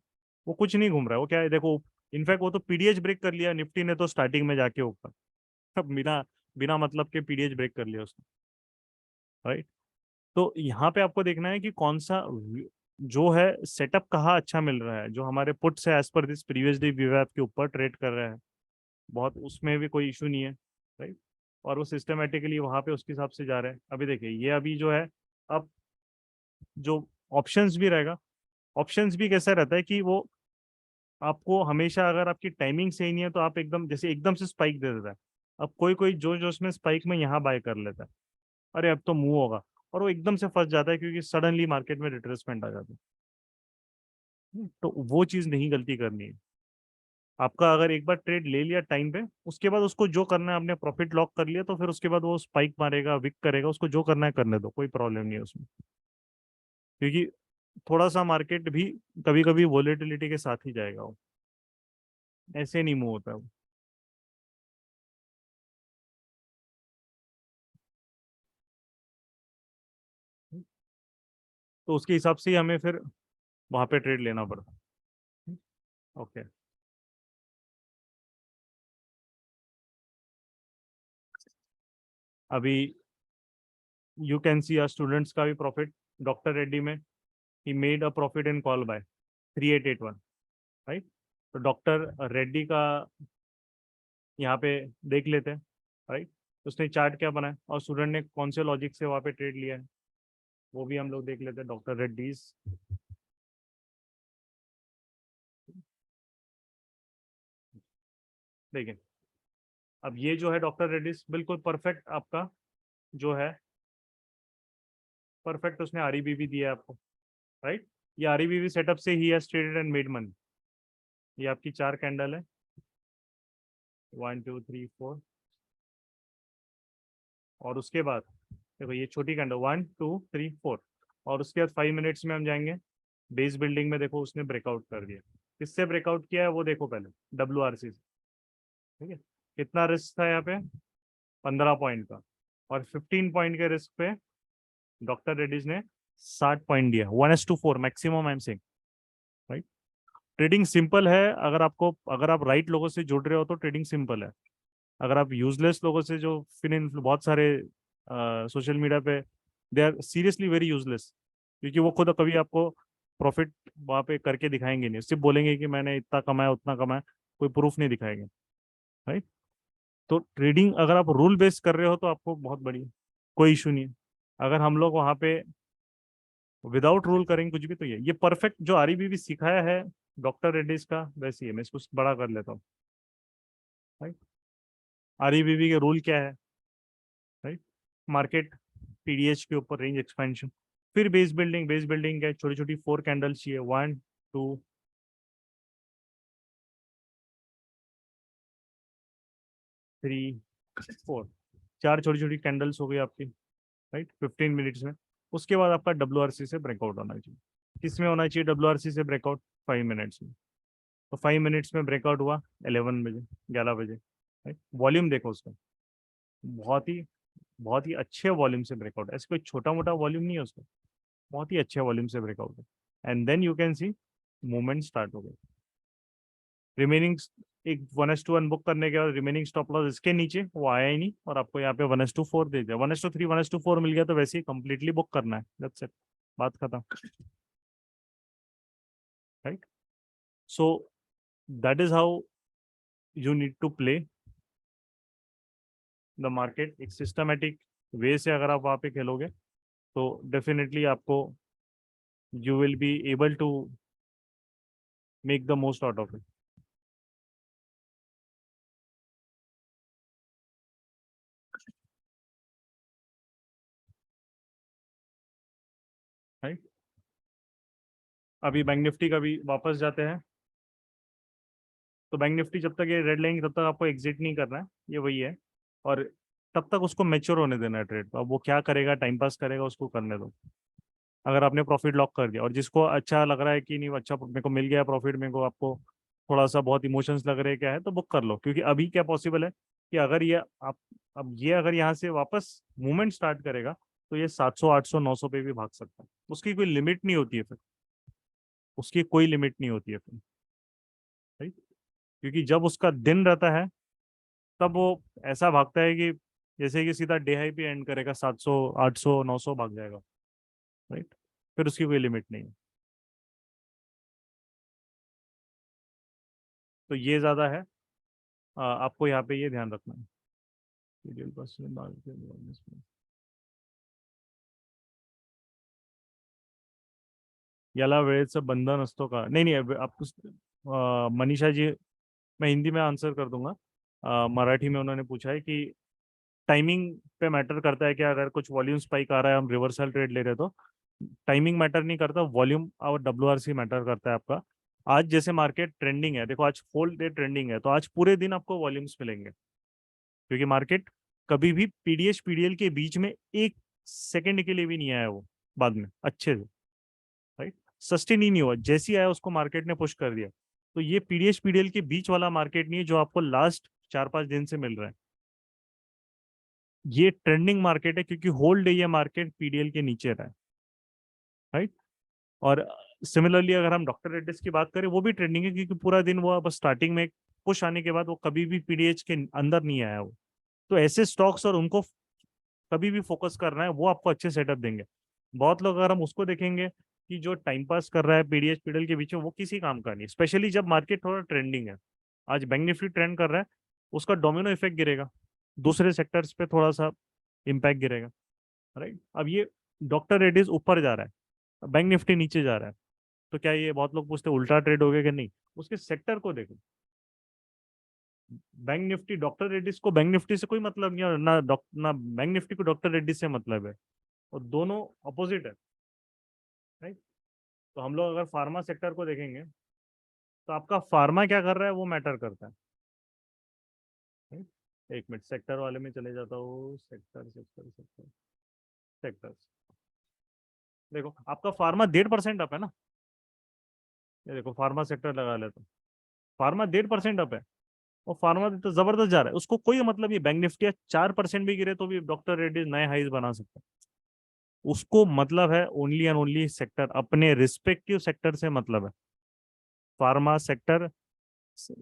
वो कुछ नहीं घूम रहा है, वो क्या है देखो, इनफैक्ट वो तो PDH ब्रेक कर लिया निफ्टी ने तो स्टार्टिंग में जाके ऊपर, अब मिला बिना मतलब के पीडीएच ब्रेक कर लिया उसने, राइट। तो यहाँ पे आपको देखना है कि कौन सा जो है सेटअप कहाँ अच्छा मिल रहा है, जो हमारे पुट से as per this previous day वीवैप के ऊपर ट्रेड कर रहा है, बहुत उसमें भी कोई इशू नहीं है, राइट। और वो सिस्टमेटिकली वहां पे उसके हिसाब से जा रहे हैं। अभी देखिए ये अभी जो है, अब जो ऑप्शंस भी रहेगा, ऑप्शंस भी कैसा रहता है कि वो आपको हमेशा, अगर आपकी टाइमिंग सही नहीं है तो आप एकदम जैसे एकदम से स्पाइक दे देता है। अब कोई कोई जो जो उसमें स्पाइक में यहाँ बाय कर लेता है, अरे अब तो मूव होगा, और वो एकदम से फंस जाता है क्योंकि सडनली मार्केट में रिट्रेसमेंट आ जाता है। तो वो चीज नहीं गलती करनी है आपका। अगर एक बार ट्रेड ले लिया टाइम पे, उसके बाद उसको जो करना है, आपने प्रॉफिट लॉक कर लिया, तो फिर उसके बाद वो स्पाइक मारेगा, विक करेगा, उसको जो करना है करने दो, कोई प्रॉब्लम नहीं है उसमें। क्योंकि थोड़ा सा मार्केट भी कभी कभी वोलेटिलिटी के साथ ही जाएगा, वो ऐसे नहीं मूव होता है वो। तो उसके हिसाब से ही हमें फिर वहां पे ट्रेड लेना पड़ता है। ओके, अभी यू कैन सी स्टूडेंट्स का भी प्रॉफिट डॉक्टर रेड्डी में, he made a profit in call buy 3881, right. तो डॉक्टर रेड्डी का यहाँ पे देख लेते हैं, राइट। उसने चार्ट क्या बनाया और स्टूडेंट ने कौन से लॉजिक से वहाँ पे ट्रेड लिया है, वो भी हम लोग देख लेते हैं। डॉक्टर रेड्डीज, देखिए अब ये जो है डॉक्टर रेड्डीज बिल्कुल परफेक्ट आपका जो है, परफेक्ट उसने आरईबीवी दिया है आपको, राइट। ये आरईबीवी सेटअप से he has traded and made money. ये आपकी 4 कैंडल है, 1 2 3 4, और उसके बाद देखो ये छोटी कैंडल 1 2 3 4, और उसके बाद 5 मिनट्स में हम जाएंगे बेस बिल्डिंग में। देखो उसने ब्रेकआउट कर दिया, किससे ब्रेकआउट किया है वो देखो पहले, WRC से, ठीक है। कितना रिस्क था यहाँ पे, 15 पॉइंट का, और 15 पॉइंट के रिस्क पे डॉक्टर रेड्डीज ने 60 पॉइंट दिया, 1:4 maximum, I am saying, right. Trading simple है, अगर आपको, अगर आप राइट लोगों से जुड़ रहे हो तो ट्रेडिंग सिंपल है। अगर आप यूजलेस लोगों से, जो बहुत सारे सोशल मीडिया पे, they are seriously very useless, क्योंकि वो खुद कभी आपको प्रॉफिट वहाँ पे करके दिखाएंगे नहीं, सिर्फ बोलेंगे कि मैंने इतना कमाया उतना कमाया, कोई प्रूफ नहीं दिखाएंगे, राइट। तो ट्रेडिंग अगर आप रूल बेस्ड कर रहे हो तो आपको बहुत बढ़िया, कोई इशू नहीं है। अगर हम लोग वहाँ पे विदाउट रूल करेंगे कुछ भी, तो ये परफेक्ट जो आरईबीवी सिखाया है डॉक्टर रेड्डीज का वैसे ही है। मैं इसको बड़ा कर लेता हूँ, राइट। आरईबीवी के रूल क्या है, राइट। मार्केट पीडीएच के ऊपर रेंज एक्सपेंशन, फिर बेस बिल्डिंग, बेस बिल्डिंग क्या, छोटी छोटी 4 कैंडल्स चाहिए, 1 2 3 4, 4 छोटी छोटी कैंडल्स हो गई आपकी, राइट, 15 मिनट्स में। उसके बाद आपका WRC से ब्रेकआउट होना चाहिए। किस में होना चाहिए WRC से ब्रेकआउट, 5 मिनट्स में। तो 5 मिनट्स में ब्रेकआउट हुआ 11 बजे, 11 बजे, राइट। वॉल्यूम देखो उसका, बहुत ही बहुत ही अच्छे वॉल्यूम से ब्रेकआउट, ऐसे कोई छोटा मोटा वॉल्यूम नहीं है उसका, बहुत ही अच्छे वॉल्यूम से ब्रेकआउट है। And then you can see movement start हो गई। रिमेनिंग एक 1:1 बुक करने के बाद रिमेनिंग स्टॉप लॉस इसके नीचे वो आया ही नहीं, और आपको यहाँ पे 1:4 दे दिया, 1:3 1:4 मिल गया, तो वैसे ही कंप्लीटली बुक करना है, दैट्स इट, बात खत्म, right. So that is how you need to play the market. एक सिस्टमेटिक वे से अगर आप वहाँ पे खेलोगे तो डेफिनेटली आपको, you will be able to make the most out of it, right. अभी बैंक निफ्टी का भी वापस जाते हैं। तो बैंक निफ्टी जब तक ये रेड लाइन तब तक आपको एग्जिट नहीं करना है, ये वही है, और तब तक उसको मैच्योर होने देना है ट्रेड। तो अब वो क्या करेगा, टाइम पास करेगा, उसको करने दो। अगर आपने प्रॉफिट लॉक कर दिया और जिसको अच्छा लग रहा है कि नहीं अच्छा मेरे को मिल गया प्रॉफिट, मेरे को, आपको थोड़ा सा बहुत इमोशंस लग रहे हैं क्या है, तो बुक कर लो। क्योंकि अभी क्या पॉसिबल है कि अगर ये आप, अब ये अगर यहाँ से वापस मूवमेंट स्टार्ट करेगा तो ये 700 800 900 पे भी भाग सकता है, उसकी कोई लिमिट नहीं होती है फिर, उसकी कोई लिमिट नहीं होती है फिर, राइट। क्योंकि जब उसका दिन रहता है तब वो ऐसा भागता है कि जैसे कि सीधा डे हाई पे एंड करेगा 700 800 900 भाग जाएगा, राइट। फिर उसकी कोई लिमिट नहीं है। तो ये ज्यादा है, आपको यहाँ पे ये ध्यान रखना है। याला वेळेचं बंधन असतो का? नहीं नहीं, आपको मनीषा जी, मैं हिंदी में आंसर कर दूंगा। मराठी में उन्होंने पूछा है कि टाइमिंग पे मैटर करता है कि अगर कुछ वॉल्यूम स्पाइक आ रहा है, हम रिवर्सल ट्रेड ले रहे हैं, तो टाइमिंग मैटर नहीं करता, वॉल्यूम और WRC मैटर करता है आपका। आज जैसे मार्केट ट्रेंडिंग है, देखो आज होल डे ट्रेंडिंग है, तो आज पूरे दिन आपको वॉल्यूम्स मिलेंगे, क्योंकि मार्केट कभी भी PDH PDL के बीच में एक सेकंड के लिए भी नहीं आया वो बाद में अच्छे से, राइट। सस्टेन ही नहीं हुआ, जैसे ही आया उसको मार्केट ने पुश कर दिया। तो ये PDH PDL के बीच वाला मार्केट नहीं है जो आपको लास्ट 4-5 दिन से मिल रहा है। ये ट्रेंडिंग मार्केट है, क्योंकि होल डे ये मार्केट PDL के नीचे रहा है, राइट। और सिमिलरली अगर हम डॉक्टर रेड्डीज की बात करें, वो भी ट्रेंडिंग है, क्योंकि पूरा दिन वो बस स्टार्टिंग में पुश आने के बाद वो कभी भी PDH के अंदर नहीं आया वो। तो ऐसे स्टॉक्स और उनको कभी भी फोकस करना है, वो आपको अच्छे सेटअप देंगे। बहुत लोग अगर हम उसको देखेंगे कि जो टाइम पास कर रहा है PDH PDL के बीच में, वो किसी काम का नहीं, स्पेशली जब मार्केट थोड़ा ट्रेंडिंग है। आज बैंक निफ्टी ट्रेंड कर रहा है, उसका डोमिनो इफेक्ट गिरेगा, दूसरे सेक्टर्स पे थोड़ा सा इम्पैक्ट गिरेगा, राइट। अब ये डॉक्टर रेड्डीज ऊपर जा रहा है, बैंक निफ्टी नीचे जा रहा है, तो क्या ये, बहुत लोग पूछते हैं उल्टा ट्रेड हो गया कि नहीं, उसके सेक्टर को देखो। बैंक निफ्टी, डॉक्टर रेड्डीज को बैंक निफ्टी से कोई मतलब नहीं है, और ना बैंक निफ्टी को डॉक्टर रेड्डी से मतलब है, और दोनों अपोजिट है, राइट। तो हम लोग अगर फार्मा सेक्टर को देखेंगे, तो आपका फार्मा क्या कर रहा है वो मैटर करता है, right? एक मिनट, सेक्टर वाले में चले जाता हूँ, सेक्टर सेक्टर सेक्टर सेक्टर। देखो आपका फार्मा 1.5% अप है ना, ये देखो फार्मा सेक्टर लगा लेता हूँ, फार्मा 1.5% अप है, और फार्मा तो जबरदस्त जा रहा है, उसको कोई मतलब नहीं, बैंक निफ्टी 4% भी गिरे तो भी डॉक्टर रेड्डी नए हाईज बना सकता है। उसको मतलब है ओनली एंड ओनली सेक्टर, अपने रिस्पेक्टिव सेक्टर से मतलब है। फार्मा सेक्टर,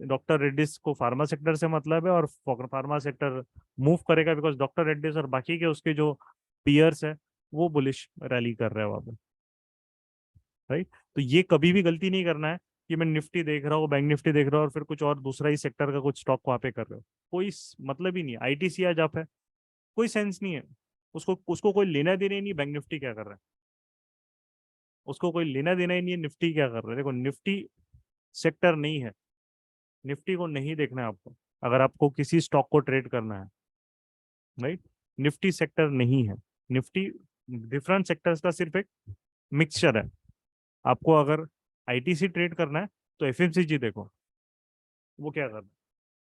डॉक्टर रेड्डीज को फार्मा सेक्टर से मतलब है, और फार्मा सेक्टर मूव करेगा बिकॉज डॉक्टर रेड्डीज और बाकी के उसके जो पीयर्स है वो बुलिश रैली कर रहे हैं वहां पे, राइट। तो ये कभी भी गलती नहीं करना है कि मैं निफ्टी देख रहा हूँ, बैंक निफ्टी देख रहा हूँ, और फिर कुछ और दूसरा ही सेक्टर का कुछ स्टॉक वहां पे कर रहे हो, कोई मतलब ही नहीं। ITC आज आप है, कोई सेंस नहीं है, उसको उसको कोई लेना देना ही नहीं बैंक निफ्टी क्या कर रहा है, उसको कोई लेना देना ही नहीं है निफ्टी क्या कर रहा है। देखो निफ्टी सेक्टर नहीं है, निफ्टी को नहीं देखना है आपको, अगर आपको किसी स्टॉक को ट्रेड करना है, राइट। निफ्टी सेक्टर नहीं है, निफ्टी डिफरेंट सेक्टर्स का सिर्फ एक मिक्सचर है। आपको अगर ITC ट्रेड करना है तो FMCG देखो वो क्या कर रहा है,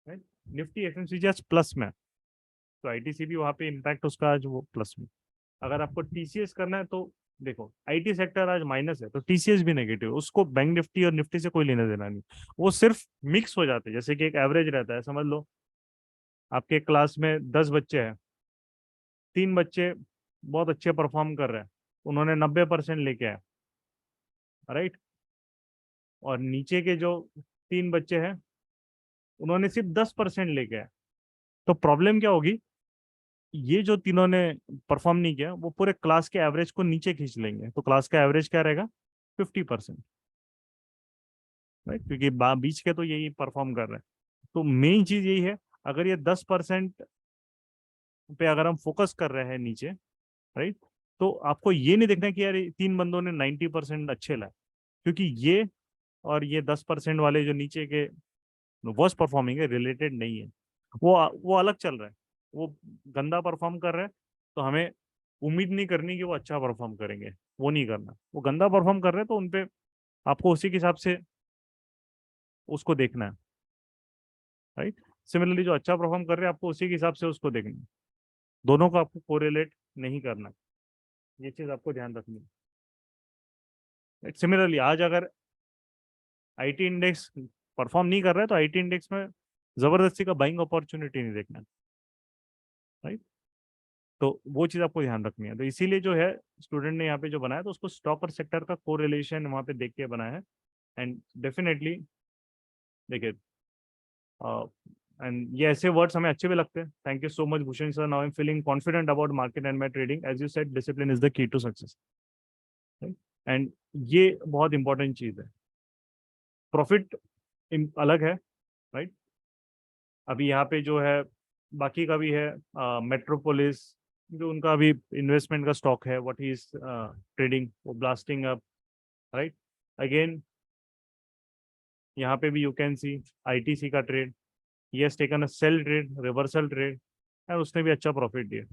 राइट। निफ्टी FMCG आज प्लस में है, तो ITC भी वहां पे इम्पैक्ट उसका आज वो प्लस में। अगर आपको TCS करना है तो देखो IT सेक्टर आज माइनस है, तो TCS भी नेगेटिव है, उसको बैंक निफ्टी और निफ्टी से कोई लेना देना नहीं। वो सिर्फ मिक्स हो जाते हैं, जैसे कि एक एवरेज रहता है, समझ लो आपके क्लास में 10 बच्चे हैं, 3 बच्चे बहुत अच्छे परफॉर्म कर रहे हैं, उन्होंने 90% लेके आए, राइट। और नीचे के जो 3 बच्चे हैं उन्होंने सिर्फ 10% लेके आए, तो प्रॉब्लम क्या होगी, ये जो तीनों ने परफॉर्म नहीं किया वो पूरे क्लास के एवरेज को नीचे खींच लेंगे, तो क्लास का एवरेज क्या रहेगा, 50%, राइट, क्योंकि बीच के तो यही परफॉर्म कर रहे हैं। तो मेन चीज यही है, अगर ये 10% पे अगर हम फोकस कर रहे हैं नीचे, राइट, तो आपको ये नहीं देखना कि यार 3 बंदों ने 90% अच्छे लाए, क्योंकि ये और ये 10% वाले जो नीचे के वर्स्ट परफॉर्मिंग है, रिलेटेड नहीं है, वो अलग चल रहा है। वो गंदा परफॉर्म कर रहे हैं, तो हमें उम्मीद नहीं करनी कि वो अच्छा परफॉर्म करेंगे, वो नहीं करना। वो गंदा परफॉर्म कर रहे हैं तो उनपे आपको उसी के हिसाब से उसको देखना है, राइट। सिमिलरली जो अच्छा परफॉर्म कर रहे हैं आपको उसी के हिसाब से उसको देखना है, दोनों को आपको कोरिलेट नहीं करना है, ये चीज आपको ध्यान रखनी है। सिमिलरली आज अगर IT इंडेक्स परफॉर्म नहीं कर रहा है तो IT इंडेक्स में जबरदस्ती का बाइंग अपॉर्चुनिटी नहीं देखना, राइट। तो वो चीज आपको ध्यान रखनी है, तो इसीलिए जो है स्टूडेंट ने यहाँ पे जो बनाया, तो उसको स्टॉक और सेक्टर का कोरिलेशन वहाँ पे देख के बनाया है। एंड डेफिनेटली देखिए एंड ये ऐसे वर्ड्स हमें अच्छे भी लगते हैं. Thank you so much Bhushan sir. Now I am feeling confident about market and my trading. As you said, discipline is the key to success. And ये बहुत इंपॉर्टेंट चीज है. प्रॉफिट अलग है, राइट. अभी यहाँ पे जो है बाकी का भी है, मेट्रोपोलिस जो उनका अभी इन्वेस्टमेंट का स्टॉक है, व्हाट ही इज ट्रेडिंग, वो ब्लास्टिंग अप, राइट. अगेन यहाँ पे भी यू कैन सी आईटीसी का trade, he has taken a sell trade, reversal trade, और उसने भी अच्छा प्रॉफिट दिया.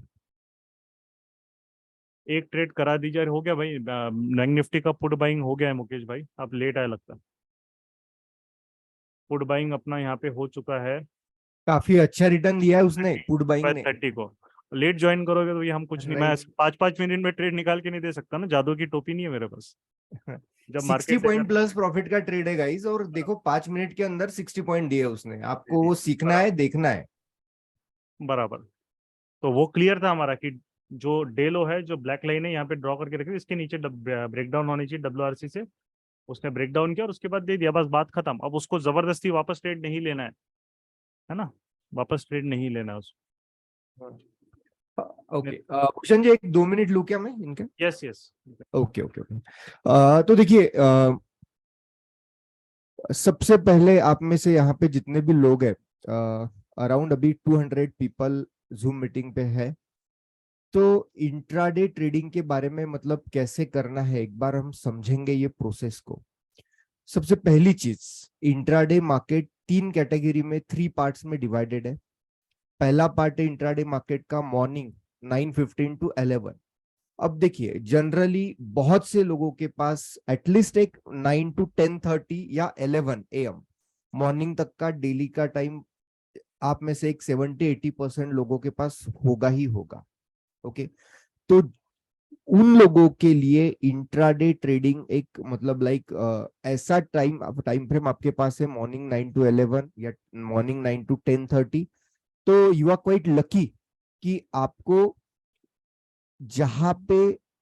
एक ट्रेड करा दीजिए. हो गया भाई, बैंक निफ्टी का पुट बाइंग हो गया है मुकेश भाई, आप लेट आए लगता है. पुट बाइंग अपना यहाँ पे हो चुका है काफी अच्छा रिटर्न दिया है उसने पुट बाइंग ने. 30 को. लेट ज्वाइन करोगे तो ये हम कुछ नहीं, मैं Right. 5-5 मिनट में ट्रेड निकाल के नहीं दे सकता ना, जादू की टोपी नहीं है मेरे पास. जब 60 मार्केट पॉइंट प्लस प्रॉफिट का ट्रेड है गाइस, और देखो 5 मिनट के अंदर 60 पॉइंट दिए उसने. आपको वो सीखना है, देखना है. बराबर. तो वो क्लियर था हमारा कि जो डे लो है, जो ब्लैक लाइन है यहाँ पे ड्रॉ करके रखी, इसके नीचे ब्रेकडाउन होनी चाहिए WRC से. उसने ब्रेकडाउन किया और उसके बाद दे दिया, बस बात खत्म. अब उसको जबरदस्ती वापस ट्रेड नहीं लेना है ना, वापस ट्रेड नहीं लेना है उसको. ओके भूषण जी, एक 2 मिनट लूं क्या मैं इनके? Yes yes. Okay okay okay. तो देखिए, सबसे पहले आप में से यहाँ पे जितने भी लोग हैं, अराउंड अभी 200 पीपल जूम मीटिंग पे है. तो इंट्राडे ट्रेडिंग के बारे में मतलब कैसे करना है, एक बार हम समझेंगे ये प्रोसेस को. सबसे पहली चीज, इंट्राडे मार्केट 3 कैटेगरी में, 3 पार्ट्स में डिवाइडेड है. पहला पार्ट है इंट्राडे मार्केट का मॉर्निंग 9:15 to 11. अब देखिए, जनरली बहुत से लोगों के पास एटलीस्ट एक 9 to 10:30 या 11 AM मॉर्निंग तक का डेली का टाइम आप में से एक 70-80% लोगों के पास होगा ही होगा. ओके, तो उन लोगों के लिए इंट्राडे ट्रेडिंग एक मतलब ऐसा टाइम फ्रेम आपके पास है, मॉर्निंग 9 to 11 या मॉर्निंग 9 to 10:30. तो यू आर क्वाइट लकी कि आपको जहां पे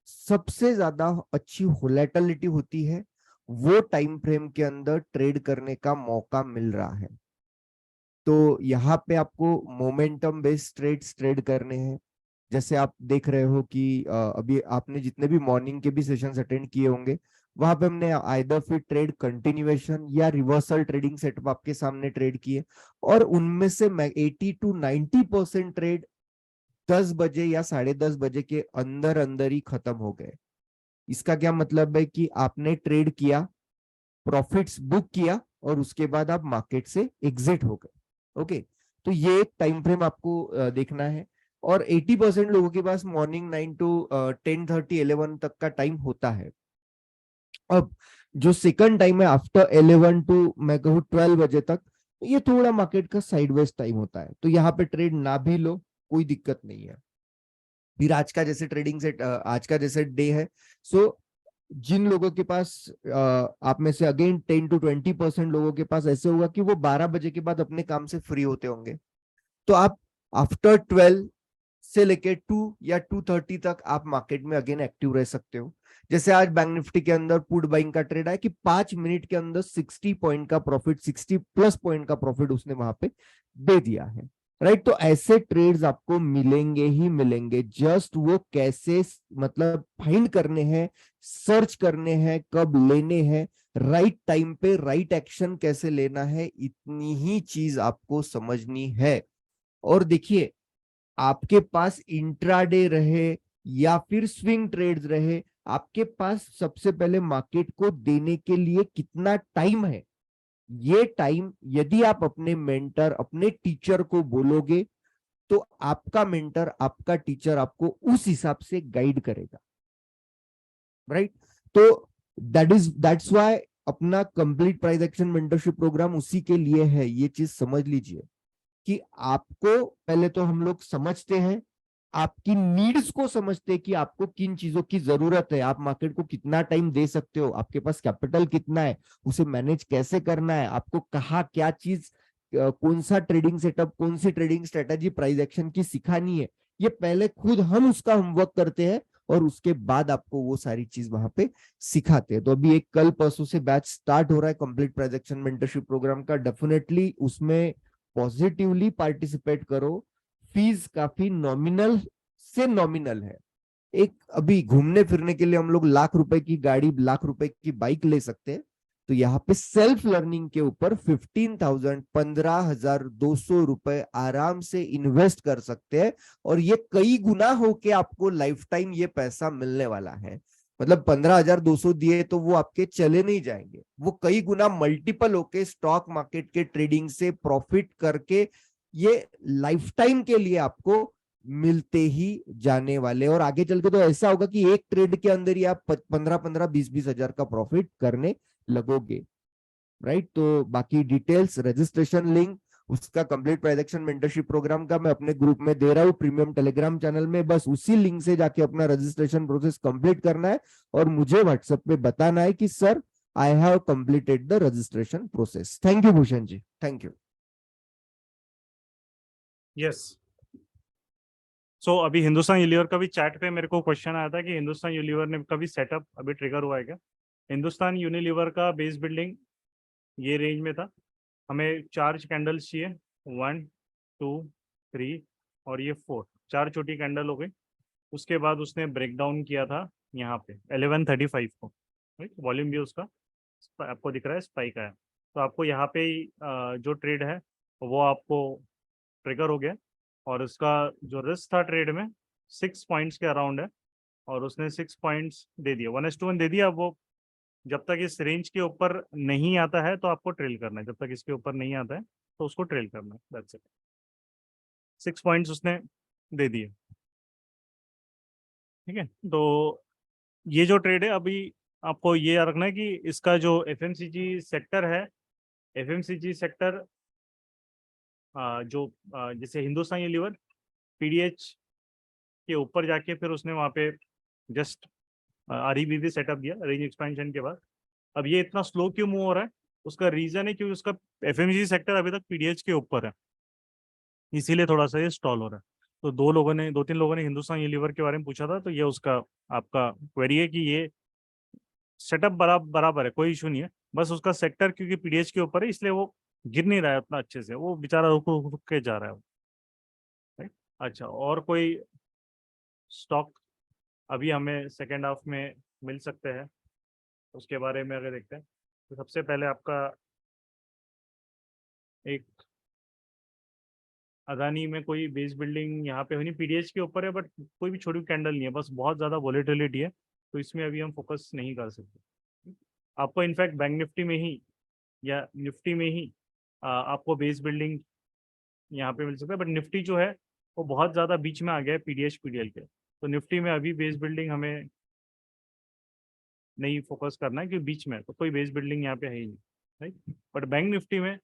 सबसे ज्यादा अच्छी वोलेटिलिटी होती है वो टाइम फ्रेम के अंदर ट्रेड करने का मौका मिल रहा है. तो यहाँ पे आपको मोमेंटम बेस्ड ट्रेड करने हैं. जैसे आप देख रहे हो कि अभी आपने जितने भी मॉर्निंग के भी सेशंस अटेंड किए होंगे, वहां पे हमने आइदर फिर ट्रेड कंटिन्यूएशन या रिवर्सल ट्रेडिंग सेटअप आपके सामने ट्रेड किए, और उनमें से 80 to 90% ट्रेड 10 बजे या 10:30 बजे के अंदर अंदर ही खत्म हो गए. इसका क्या मतलब है कि आपने ट्रेड किया, प्रॉफिट्स बुक किया, और उसके बाद आप मार्केट से एग्जिट हो गए. ओके, तो ये एक टाइम फ्रेम आपको देखना है. और 80% लोगों के पास मॉर्निंग 9 to 10:30 11 तक का टाइम होता है. अब जो सेकंड टाइम है आफ्टर 11 to मैं कहूँ 12 बजे तक, ये थोड़ा मार्केट का साइडवेज टाइम होता है. तो यहाँ पे ट्रेड ना भी लो, कोई दिक्कत नहीं है. फिर आज का जैसे ट्रेडिंग सेट, आज का जैसे डे है, सो जिन लोगों के पास आप में से अगेन 10 to 20% लोगों के पास ऐसे होगा कि वो 12 बजे के बाद अपने काम से फ्री होते होंगे, तो आप आफ्टर 12 से लेके 2 या 2:30 तक आप मार्केट में अगेन एक्टिव रह सकते हो. जैसे आज बैंक निफ्टी के अंदर पुट बाइंग का ट्रेड है कि 5 मिनट के अंदर 60 पॉइंट का प्रॉफिट, 60+ पॉइंट का प्रॉफिट उसने वहां पे दे दिया है, राइट. तो ऐसे ट्रेड्स आपको मिलेंगे ही मिलेंगे. जस्ट वो कैसे मतलब फाइंड करने हैं, सर्च करने हैं, कब लेने हैं, राइट टाइम पे राइट एक्शन कैसे लेना है, इतनी ही चीज आपको समझनी है. और देखिए, आपके पास इंट्राडे रहे या फिर स्विंग ट्रेड्स रहे, आपके पास सबसे पहले मार्केट को देने के लिए कितना टाइम है, ये टाइम यदि आप अपने मेंटर, अपने टीचर को बोलोगे, तो आपका मेंटर, आपका टीचर आपको उस हिसाब से गाइड करेगा, राइट. तो दैट्स व्हाई अपना complete price action mentorship programme उसी के लिए है. ये चीज समझ लीजिए कि आपको पहले तो हम लोग समझते हैं, आपकी नीड्स को समझते हैं कि आपको किन चीजों की जरूरत है, आप मार्केट को कितना टाइम दे सकते हो, आपके पास कैपिटल कितना है, उसे मैनेज कैसे करना है, आपको कहाँ क्या चीज, कौन सा ट्रेडिंग सेटअप, कौन सी ट्रेडिंग स्ट्रेटेजी प्राइस एक्शन की सिखानी है. ये पहले खुद हम उसका होमवर्क करते हैं और उसके बाद आपको वो सारी चीज वहां पे सिखाते हैं. तो अभी एक कल परसों से बैच स्टार्ट हो रहा है complete price action mentorship programme का. डेफिनेटली उसमें पॉजिटिवली पार्टिसिपेट करो। फीस काफी नॉमिनल से नॉमिनल है। एक अभी घूमने फिरने के लिए हम लोग लाख रुपए की गाड़ी, लाख रुपए की बाइक ले सकते हैं, तो यहाँ पे सेल्फ लर्निंग के ऊपर 15,000 15,200 रुपए आराम से इन्वेस्ट कर सकते हैं, और ये कई गुना होके आपको लाइफ टाइम ये पैसा मिलने वाला है। मतलब 15,200 दिए तो वो आपके चले नहीं जाएंगे, वो कई गुना मल्टीपल होके स्टॉक मार्केट के ट्रेडिंग से प्रॉफिट करके ये लाइफ टाइम के लिए आपको मिलते ही जाने वाले। और आगे चल के तो ऐसा होगा कि एक ट्रेड के अंदर ही आप 15-15 20-20 हजार का प्रॉफिट करने लगोगे, राइट। तो बाकी डिटेल्स, रजिस्ट्रेशन लिंक, उसका कंप्लीट प्राइजेक्शन मेंटरशिप प्रोग्राम का मैं अपने ग्रुप में दे रहा हूँ प्रीमियम टेलीग्राम चैनल में। बस उसी लिंक से जाके अपना रजिस्ट्रेशन प्रोसेस कंप्लीट करना है और मुझे व्हाट्सएप पे बताना है कि sir I have completed the registration process. Thank you Bhushan ji, thank you. Yes, so अभी हिंदुस्तान यूनिलीवर का भी चैट पे मेरे को क्वेश्चन आया था कि हिंदुस्तान यूनिलीवर ने कभी सेटअप अभी ट्रिगर हुआ है क्या। हिंदुस्तान यूनिलीवर का बेस बिल्डिंग ये रेंज में था, हमें 4 कैंडल्स चाहिए, 1 2 3 और ये 4, 4 छोटी कैंडल हो गई। उसके बाद उसने ब्रेक डाउन किया था यहाँ पे 11:35 को, राइट। वॉल्यूम भी उसका आपको दिख रहा है स्पाइक आया, तो आपको यहाँ पे ही जो ट्रेड है वो आपको ट्रिगर हो गया। और उसका जो रिस्क था ट्रेड में 6 पॉइंट्स के अराउंड है, और उसने 6 पॉइंट्स दे दिया, 1:1 दे दिया। अब वो जब तक इस रेंज के ऊपर नहीं आता है तो आपको ट्रेल करना है, जब तक इसके ऊपर नहीं आता है तो उसको ट्रेल करना है, दैट्स इट। 6 पॉइंट्स उसने दे दिए, ठीक है। तो ये जो ट्रेड है अभी आपको ये याद रखना है कि इसका जो एफएमसीजी सेक्टर है, एफएमसीजी सेक्टर जो जैसे हिंदुस्तान यूनिलीवर पीडीएच के ऊपर जाके फिर उसने वहाँ पे जस्ट आरईबीवी सेटअप दिया रेंज एक्सपेंशन के बाद। अब ये इतना स्लो क्यों मूव हो रहा है, उसका रीजन है क्योंकि उसका एफएमजी सेक्टर अभी तक पीडीएच के ऊपर है, इसीलिए थोड़ा सा ये स्टॉल हो रहा है। तो 2-3 लोगों ने हिंदुस्तान यूनिलीवर के बारे में पूछा था, तो ये उसका आपका क्वेरी है कि ये सेटअप बराबर है, कोई इशू नहीं है, बस उसका सेक्टर क्योंकि पीडीएच के ऊपर है इसलिए वो गिर नहीं रहा है उतना अच्छे से, वो बेचारा रुक रुक रुक के जा रहा है, राइट। अच्छा, और कोई स्टॉक अभी हमें सेकेंड हाफ में मिल सकते हैं उसके बारे में अगर देखते हैं, तो सबसे पहले आपका एक अदानी में कोई बेस बिल्डिंग यहाँ पे नहीं, पीडीएच के ऊपर है बट कोई भी छोटी कैंडल नहीं है, बस बहुत ज़्यादा वॉलेटिलिटी है, तो इसमें अभी हम फोकस नहीं कर सकते। आपको इनफैक्ट बैंक निफ्टी में ही या निफ्टी में ही आपको बेस बिल्डिंग यहाँ पे मिल सकता है, बट निफ्टी जो है वो बहुत ज़्यादा बीच में आ गया है पीडीएच पीडीएल के, तो निफ्टी में अभी बेस बिल्डिंग हमें नहीं फोकस करना है क्योंकि बीच में तो कोई बेस बिल्डिंग यहाँ पे है ही नहीं, राइट। बट बैंक निफ्टी में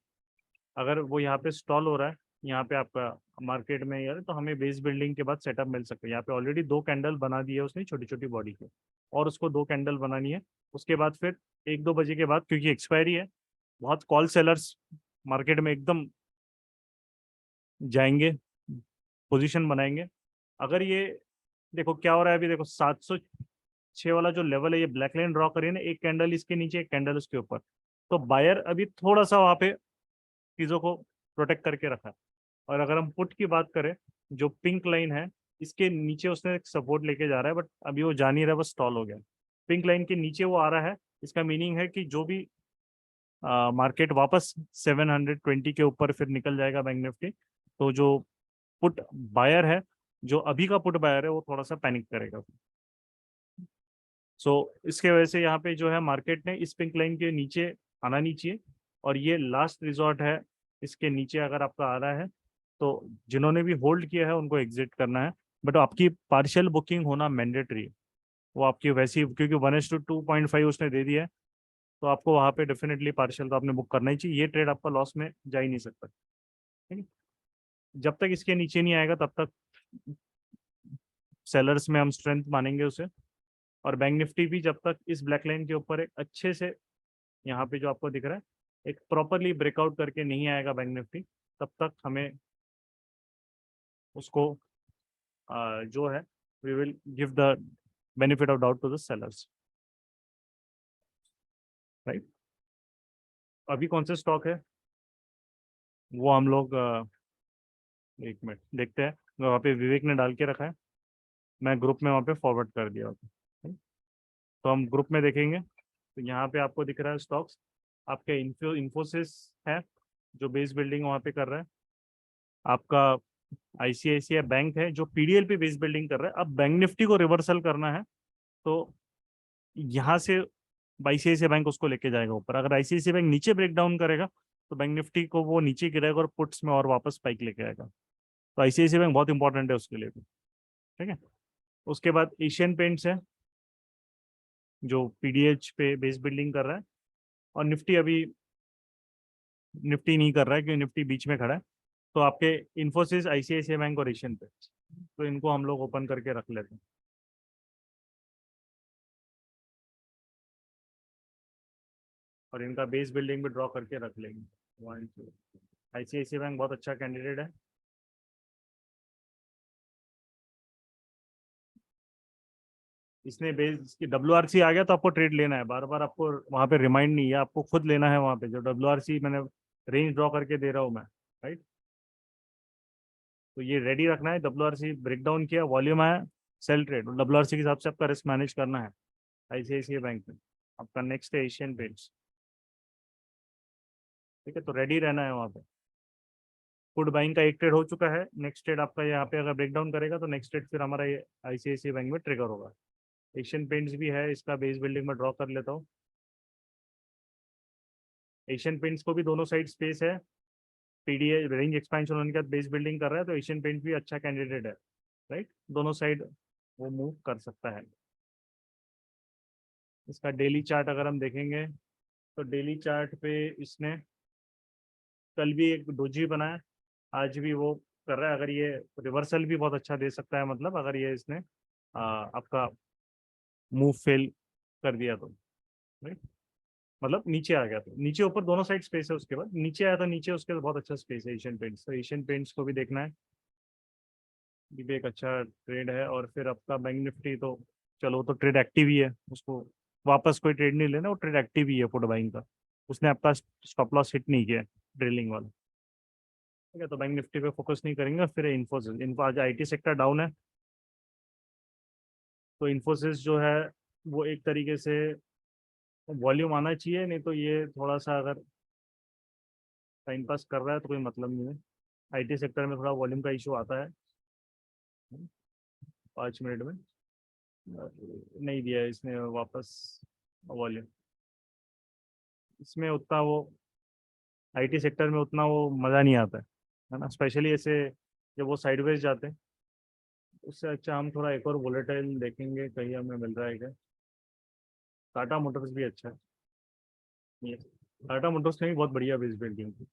अगर वो यहाँ पे स्टॉल हो रहा है, यहाँ पे आपका मार्केट में यार, तो हमें बेस बिल्डिंग के बाद सेटअप मिल सकता है। यहाँ पे ऑलरेडी 2 कैंडल बना दी है उसने छोटी छोटी बॉडी के, और उसको 2 कैंडल बनानी है। उसके बाद फिर 1-2 बजे के बाद क्योंकि एक्सपायरी है, बहुत कॉल सेलर्स मार्केट में एकदम जाएंगे, पोजीशन बनाएंगे। अगर ये देखो क्या हो रहा है अभी, देखो 706 वाला जो लेवल है, ये ब्लैक लाइन ड्रॉ करिए ना, एक कैंडल इसके नीचे एक कैंडल उसके ऊपर, तो बायर अभी थोड़ा सा वहाँ पे चीज़ों को प्रोटेक्ट करके रखा है। और अगर हम पुट की बात करें, जो पिंक लाइन है इसके नीचे उसने एक सपोर्ट लेके जा रहा है, बट अभी वो जा नहीं रहा, बस स्टॉल हो गया। पिंक लाइन के नीचे वो आ रहा है, इसका मीनिंग है कि जो भी मार्केट वापस 720 के ऊपर फिर निकल जाएगा बैंक निफ्टी, तो जो पुट बायर है, जो अभी का पुट बायर है, वो थोड़ा सा पैनिक करेगा। सो इसके वजह से यहाँ पे जो है मार्केट ने इस पिंक लाइन के नीचे आना नहीं चाहिए, और ये लास्ट रिजॉर्ट है, इसके नीचे अगर आपका आ रहा है तो जिन्होंने भी होल्ड किया है उनको एग्जिट करना है, बट आपकी पार्शियल बुकिंग होना मैंडेटरी है। वो आपकी वैसी क्योंकि 1:2.5 उसने दे दिया है, तो आपको वहाँ पे डेफिनेटली पार्शियल तो आपने बुक करना ही चाहिए, ये ट्रेड आपका लॉस में जा ही नहीं सकता, ठीक है। जब तक इसके नीचे नहीं आएगा तब तक सेलर्स में हम स्ट्रेंथ मानेंगे उसे। और बैंक निफ्टी भी जब तक इस ब्लैक लाइन के ऊपर एक अच्छे से यहाँ पे जो आपको दिख रहा है एक प्रॉपरली ब्रेकआउट करके नहीं आएगा बैंक निफ्टी, तब तक हमें उसको जो है we will give the benefit of doubt to the sellers, right. अभी कौन से स्टॉक है वो हम लोग एक मिनट देखते हैं, वहाँ पे विवेक ने डाल के रखा है, मैं ग्रुप में वहाँ पे फॉरवर्ड कर दिया होता। तो हम ग्रुप में देखेंगे तो यहाँ पे आपको दिख रहा है स्टॉक्स, आपके इन्फोसिस है जो बेस बिल्डिंग वहाँ पे कर रहा है, आपका आईसीआईसीआई बैंक है जो पीडीएल पे बेस बिल्डिंग कर रहा है। अब बैंक निफ्टी को रिवर्सल करना है तो यहाँ से आईसीआईसीआई बैंक उसको लेके जाएगा ऊपर। अगर आईसीआईसीआई बैंक नीचे ब्रेक डाउन करेगा तो बैंक निफ्टी को वो नीचे गिराएगा और पुट्स में और वापस स्पाइक लेके आएगा। तो आईसीआईसीआई बैंक बहुत इंपॉर्टेंट है उसके लिए भी, ठीक है। उसके बाद एशियन पेंट्स है जो पीडीएच पे बेस बिल्डिंग कर रहा है, और निफ्टी अभी निफ्टी नहीं कर रहा है क्योंकि निफ्टी बीच में खड़ा है। तो आपके इन्फोसिस, आईसीआईसीआई बैंक और एशियन पे, तो इनको हम लोग ओपन करके रख लेते हैं और इनका बेस बिल्डिंग भी ड्रॉ करके रख लेंगे। 1 2 आईसीआईसीआई बैंक बहुत अच्छा कैंडिडेट है। इसने बेस की WRC आ गया तो आपको ट्रेड लेना है, बार बार आपको वहाँ पे रिमाइंड नहीं है, आपको खुद लेना है वहाँ पे जो WRC मैंने रेंज ड्रॉ करके दे रहा हूँ मैं, राइट। तो ये रेडी रखना है, WRC ब्रेकडाउन किया, वॉल्यूम आया, सेल ट्रेड, WRC के हिसाब से आपका रिस्क मैनेज करना है आईसीआईसीआई बैंक में। आपका नेक्स्ट है एशियन पेंट्स, ठीक है, तो रेडी रहना है वहाँ पे। फुड बाइंग का एक ट्रेड हो चुका है, नेक्स्ट ट्रेड आपका यहाँ पे अगर ब्रेकडाउन करेगा तो नेक्स्ट ट्रेड फिर हमारा ये आईसीआईसीआई बैंक में ट्रिगर होगा। एशियन पेंट्स भी है, इसका बेस बिल्डिंग में ड्रॉ कर लेता हूँ। एशियन पेंट्स को भी दोनों साइड स्पेस है, पीडीए रेंज एक्सपेंशन होने के बाद बेस बिल्डिंग कर रहा है, तो एशियन पेंट्स भी अच्छा कैंडिडेट है, राइट। दोनों साइड वो मूव कर सकता है। इसका डेली चार्ट अगर हम देखेंगे तो डेली चार्ट पे इसने कल भी एक डोजी बनाया, आज भी वो कर रहा है। अगर ये रिवर्सल भी बहुत अच्छा दे सकता है, मतलब अगर ये इसने आपका मूव फेल कर दिया तो, राइट, मतलब नीचे आ गया तो, नीचे ऊपर दोनों साइड स्पेस है, उसके बाद नीचे आया तो नीचे उसके बाद बहुत अच्छा स्पेस है एशियन पेंट्स। तो एशियन पेंट्स को भी देखना है, ये भी एक अच्छा ट्रेड है। और फिर आपका बैंक निफ्टी तो चलो तो ट्रेड एक्टिव ही है, उसको वापस कोई ट्रेड नहीं लेना, वो ट्रेड एक्टिव ही है फुट बाइंग का, उसने आपका स्टॉप लॉस हिट नहीं किया ड्रिलिंग वाला, ठीक है। तो बैंक निफ्टी पे फोकस नहीं करेंगे। फिर इन्फोसिस, इनको आज आईटी सेक्टर डाउन है, तो इन्फोसिस जो है वो एक तरीके से वॉल्यूम आना चाहिए, नहीं तो ये थोड़ा सा अगर टाइम पास कर रहा है तो कोई मतलब नहीं है। आईटी सेक्टर में थोड़ा वॉल्यूम का इशू आता है। 5 मिनट में नहीं दिया है इसने वापस वॉल्यूम, इसमें उतना वो आईटी सेक्टर में उतना वो मज़ा नहीं आता है ना, स्पेशली ऐसे जब वो साइडवेज जाते हैं। उससे अच्छा हम थोड़ा एक और वोलेटाइल देखेंगे, कहीं हमें मिल रहा है क्या। टाटा मोटर्स भी अच्छा है, ये टाटा मोटर्स ने भी बहुत बढ़िया बेस बिल्डिंग की,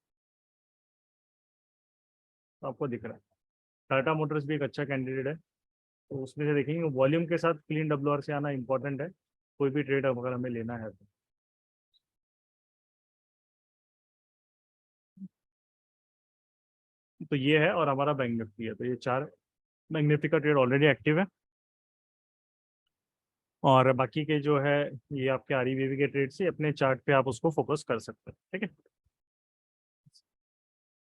तो आपको दिख रहा है टाटा मोटर्स भी एक अच्छा कैंडिडेट है। तो उसमें से देखेंगे वॉल्यूम के साथ क्लीन WR से आना इंपॉर्टेंट है, कोई भी ट्रेड अगर हमें लेना है तो ये है। और हमारा बैंक निफ्टी है, तो ये 4 बैंक निफ्टी का ट्रेड ऑलरेडी एक्टिव है, और बाकी के जो है ये आपके REBV के ट्रेड से अपने चार्ट पे आप उसको फोकस कर सकते हैं, ठीक है।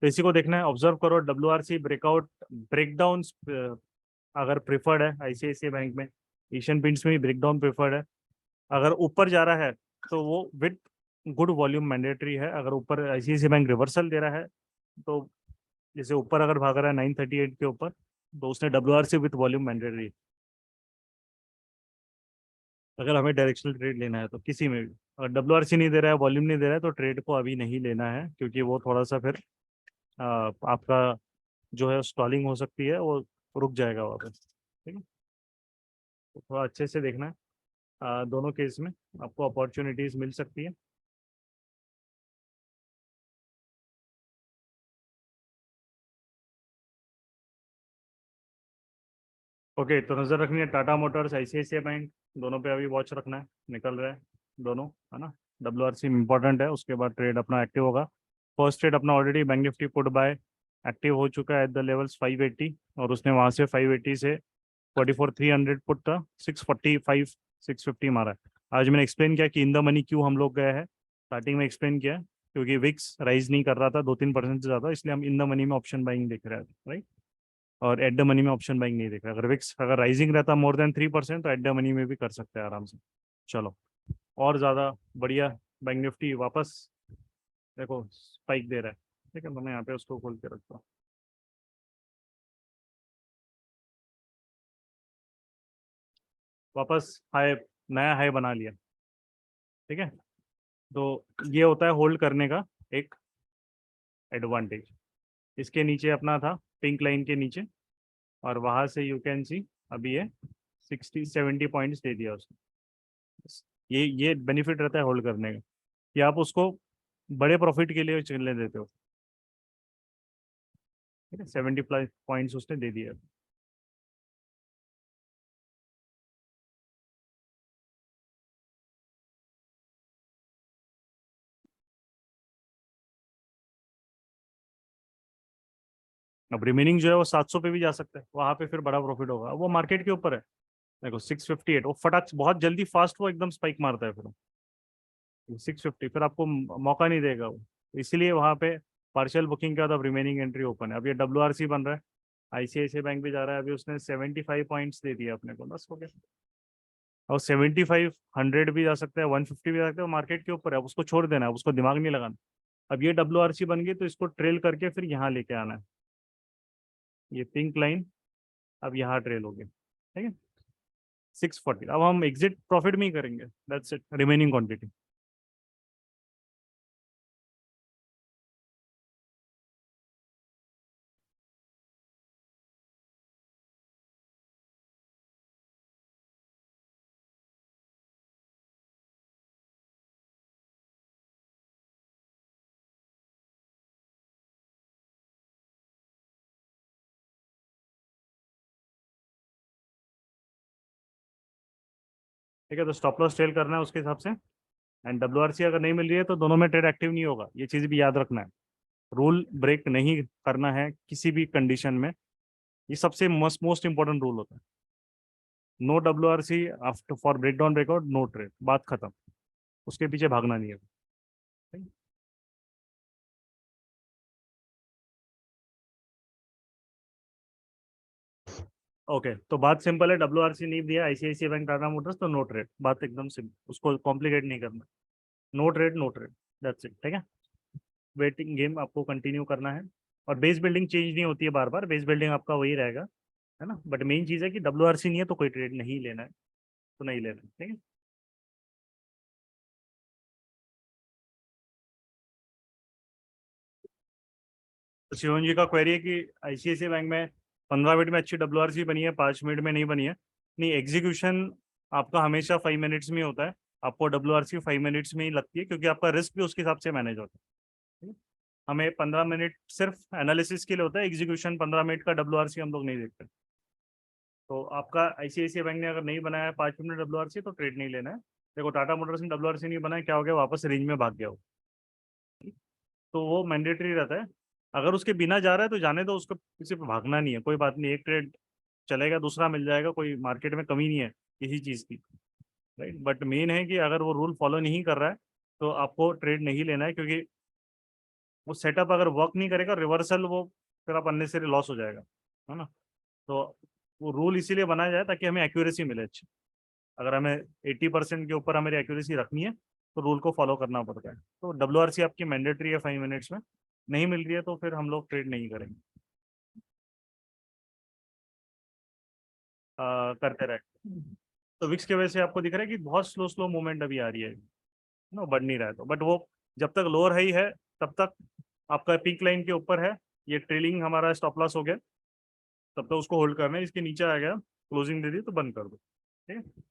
तो इसी को देखना है, ऑब्जर्व करो WRC ब्रेकआउट ब्रेकडाउन अगर प्रिफर्ड है आईसीआईसीआई बैंक में, एशियन पेंट्स में भी ब्रेकडाउन प्रिफर्ड है। अगर ऊपर जा रहा है तो वो विद गुड वॉल्यूम मैंडेटरी है। अगर ऊपर आईसीआईसीआई बैंक रिवर्सल दे रहा है तो जैसे ऊपर अगर भाग रहा है 938 के ऊपर, तो उसने WRC विद वॉल्यूम मैंडेटरी। अगर हमें डायरेक्शनल ट्रेड लेना है तो किसी में भी अगर WRC नहीं दे रहा है, वॉल्यूम नहीं दे रहा है, तो ट्रेड को अभी नहीं लेना है, क्योंकि वो थोड़ा सा फिर आपका जो है स्टॉलिंग हो सकती है, वो रुक जाएगा वापस, ठीक है। तो थोड़ा अच्छे से देखना है, दोनों केस में आपको अपॉर्चुनिटीज मिल सकती है। ओके, तो नज़र रखनी है टाटा मोटर्स, आईसीआईसीआई बैंक, दोनों पे अभी वॉच रखना है, निकल रहा है दोनों, है ना। WRC इंपॉर्टेंट है, उसके बाद ट्रेड अपना एक्टिव होगा। फर्स्ट ट्रेड अपना already bank Nifty put by active हो चुका है एट द लेवल्स 580, और उसने वहाँ से 580 से 44,300 पुट था 645 650 मारा है। आज मैंने एक्सप्लेन किया कि इन द मनी क्यों हम लोग गए हैं, स्टार्टिंग में एक्सप्लेन किया है। क्योंकि विक्स राइज नहीं कर रहा था 2-3% से ज़्यादा, इसलिए हम इन द मनी में ऑप्शन बाइंग देख रहे थे, राइट। और एट द मनी में ऑप्शन बाइंग नहीं देख रहे। अगर विक्स अगर राइजिंग रहता मोर देन 3% तो एट द मनी में भी कर सकते हैं आराम से। चलो, और ज़्यादा बढ़िया बैंक निफ्टी वापस देखो स्पाइक दे रहा है, ठीक है। तो मैं यहाँ पे उसको खोल के रखता हूँ। वापस हाई, नया हाई बना लिया, ठीक है। तो ये होता है होल्ड करने का एक एडवांटेज। इसके नीचे अपना था पिंक लाइन के नीचे, और वहां से यू कैन सी अभी ये 60-70 पॉइंट्स दे दिया उसने। ये बेनिफिट रहता है होल्ड करने का कि आप उसको बड़े प्रॉफिट के लिए चलने देते हो, ठीक है। 70+ पॉइंट्स उसने दे दिया। अब रिमेनिंग जो है वो 700 पे भी जा सकता है, वहां पे फिर बड़ा प्रॉफिट होगा, वो मार्केट के ऊपर है। देखो 658 वो फटाक बहुत जल्दी फास्ट वो एकदम स्पाइक मारता है, फिर 650 फिर आपको मौका नहीं देगा वो। इसलिए वहां पे पार्शियल बुकिंग के बाद अब रिमेनिंग एंट्री ओपन है। अब ये WRC बन रहा है, ICICI बैंक भी जा रहा है। अभी उसने 75 पॉइंट्स दे दिया अपने को, बस हो गया। और 75 100 भी जा सकता है, 150 भी जा सकता है, वो मार्केट के ऊपर है। अब उसको छोड़ देना है, उसको दिमाग नहीं लगाना। अब ये WRC बन गई तो इसको ट्रेल करके फिर यहाँ लेके आना है। ये पिंक लाइन अब यहाँ ट्रेल हो गई, ठीक है। 640 अब हम एग्जिट प्रॉफिट में ही करेंगे, दैट्स इट, रिमेनिंग क्वांटिटी। ठीक है, तो स्टॉप लॉस ट्रेल करना है उसके हिसाब से। एंड WRC अगर नहीं मिल रही है तो दोनों में ट्रेड एक्टिव नहीं होगा, ये चीज़ भी याद रखना है। रूल ब्रेक नहीं करना है किसी भी कंडीशन में, ये सबसे मोस्ट इंपॉर्टेंट रूल होता है। No WRC after for breakdown breakout, no trade, बात खत्म। उसके पीछे भागना नहीं है। ओके तो बात सिंपल है, WRC नहीं दिया ICICI बैंक टाटा मोटर्स तो नो ट्रेड, बात एकदम सिंपल, उसको कॉम्प्लिकेट नहीं करना। No trade no trade, that's it, ठीक है। वेटिंग गेम आपको कंटिन्यू करना है, और बेस बिल्डिंग चेंज नहीं होती है बार बार, बेस बिल्डिंग आपका वही रहेगा, है ना। बट मेन चीज़ है कि WRC नहीं है तो कोई ट्रेड नहीं लेना है, तो नहीं लेना है, ठीक है। तो शिवन जी का क्वेरी है कि ICICI बैंक में 15 मिनट में अच्छी WRC बनी है, 5 मिनट में नहीं बनी है। नहीं, एग्जीक्यूशन आपका हमेशा 5 मिनट्स में होता है। आपको WRC 5 मिनट्स में ही लगती है, क्योंकि आपका रिस्क भी उसके हिसाब से मैनेज होता है, ठीक है? हमें 15 मिनट सिर्फ एनालिसिस के लिए होता है, एग्जीक्यूशन 15 मिनट का WRC हम लोग नहीं देखते। तो आपका ICICI बैंक ने अगर नहीं बनाया है 5 मिनट WRC तो ट्रेड नहीं लेना है। देखो टाटा मोटर्स ने WRC नहीं बनाया, क्या हो गया, वापस रेंज में भाग गया वो। तो वो मैंडेटरी रहता है, अगर उसके बिना जा रहा है तो जाने दो उसको, किसी पे भागना नहीं है, कोई बात नहीं, एक ट्रेड चलेगा दूसरा मिल जाएगा, कोई मार्केट में कमी नहीं है किसी चीज़ की, राइट। बट मेन है कि अगर वो रूल फॉलो नहीं कर रहा है तो आपको ट्रेड नहीं लेना है, क्योंकि वो सेटअप अगर वर्क नहीं करेगा रिवर्सल, वो फिर आप अननेसेसरी लॉस हो जाएगा, है ना। तो वो रूल इसीलिए बनाया जाए ताकि हमें एक्यूरेसी मिले अच्छी। अगर हमें 80% के ऊपर हमारी एक्यूरेसी रखनी है तो रूल को फॉलो करना पड़ता है। तो WRC आपकी मैंडेटरी है 5 मिनट्स में, नहीं मिल रही है तो फिर हम लोग ट्रेड नहीं करेंगे, करते रहे। तो विक्स की वजह से आपको दिख रहा है कि बहुत स्लो स्लो मूवमेंट अभी आ रही है ना, बढ़ नहीं रहा है। तो बट वो जब तक लोअर हाई है तब तक आपका पिंक लाइन के ऊपर है, ये ट्रेलिंग हमारा स्टॉप लॉस हो गया, तब तक उसको होल्ड करना है। इसके नीचे आ गया, क्लोजिंग दे दी तो बंद कर दो, ठीक है।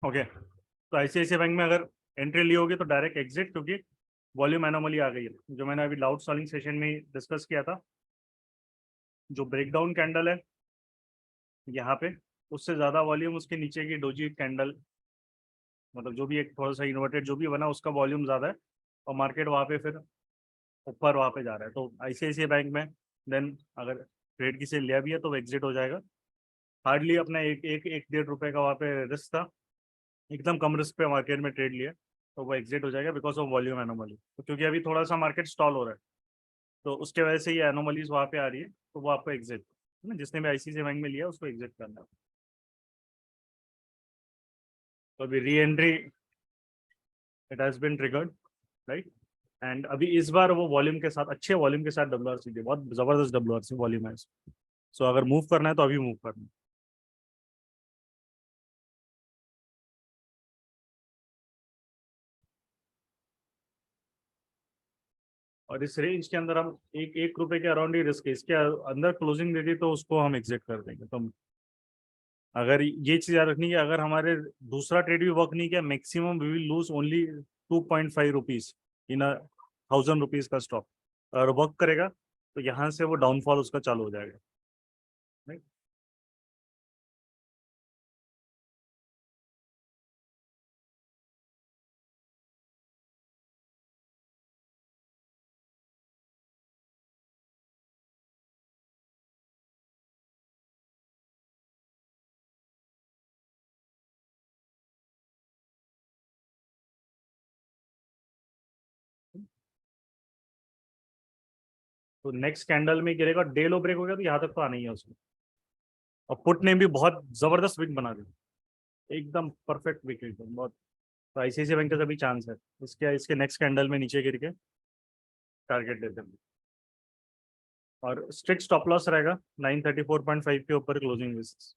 ओके, तो ICICI बैंक में अगर एंट्री ली होगी तो डायरेक्ट एग्जिट, क्योंकि वॉल्यूम एनोमली आ गई है, जो मैंने अभी डाउट सॉल्विंग सेशन में डिस्कस किया था। जो ब्रेकडाउन कैंडल है यहाँ पे, उससे ज़्यादा वॉल्यूम उसके नीचे की डोजी कैंडल, मतलब जो भी एक थोड़ा सा इन्वर्टेड जो भी बना उसका वॉल्यूम ज़्यादा है, और मार्केट वहाँ पे फिर ऊपर वहाँ पे जा रहा है। तो ICICI बैंक में देन अगर ट्रेड किसी लिया भी है तो एग्जिट हो जाएगा। हार्डली अपना एक एक 1.5 रुपये का वहाँ पे रिस्क था, एकदम कम रिस्क पे मार्केट में ट्रेड लिया तो वो एग्जिट हो जाएगा बिकॉज ऑफ वॉल्यूम एनोमली, तो क्योंकि अभी थोड़ा सा मार्केट स्टॉल हो रहा है तो उसके वजह से ये एनोमलीज वहाँ पे आ रही है, तो वो आपको एग्जिट, जिसने भी आईसीआईसीआई बैंक में लिया उसको एग्जिट करना है। तो अभी reentry it has been triggered, right. And अभी इस बार वो वॉल्यूम के साथ, अच्छे वॉल्यूम के साथ डब्ल्यूआरसी दी, बहुत जबरदस्त डब्ल्यूआरसी वॉल्यूम है। सो अगर मूव करना है तो अभी मूव करना है। और इस रेंज के अंदर हम एक रुपए के अराउंड ही रिस्क है, इसके अंदर क्लोजिंग दे दी तो उसको हम एग्जिट कर देंगे। तो अगर ये चीज याद रखनी है, अगर हमारे दूसरा ट्रेड भी वर्क नहीं किया, maximum we will lose only 2.5 rupees in 1,000 rupees का स्टॉक। अगर वर्क करेगा तो यहाँ से वो डाउनफॉल उसका चालू हो जाएगा, right? तो नेक्स्ट कैंडल में गिरेगा, डे लो ब्रेक हो गया तो यहाँ तक तो आना ही है उसको। और पुट ने भी बहुत जबरदस्त विक बना दी, एकदम परफेक्ट विक, एकदम बहुत। तो आईसीआईसीआई बैंक का भी चांस है इसके इसके नेक्स्ट कैंडल में नीचे गिर के टारगेट देते हैं। और स्ट्रिक्ट स्टॉप लॉस रहेगा 934.5 के ऊपर closing basis.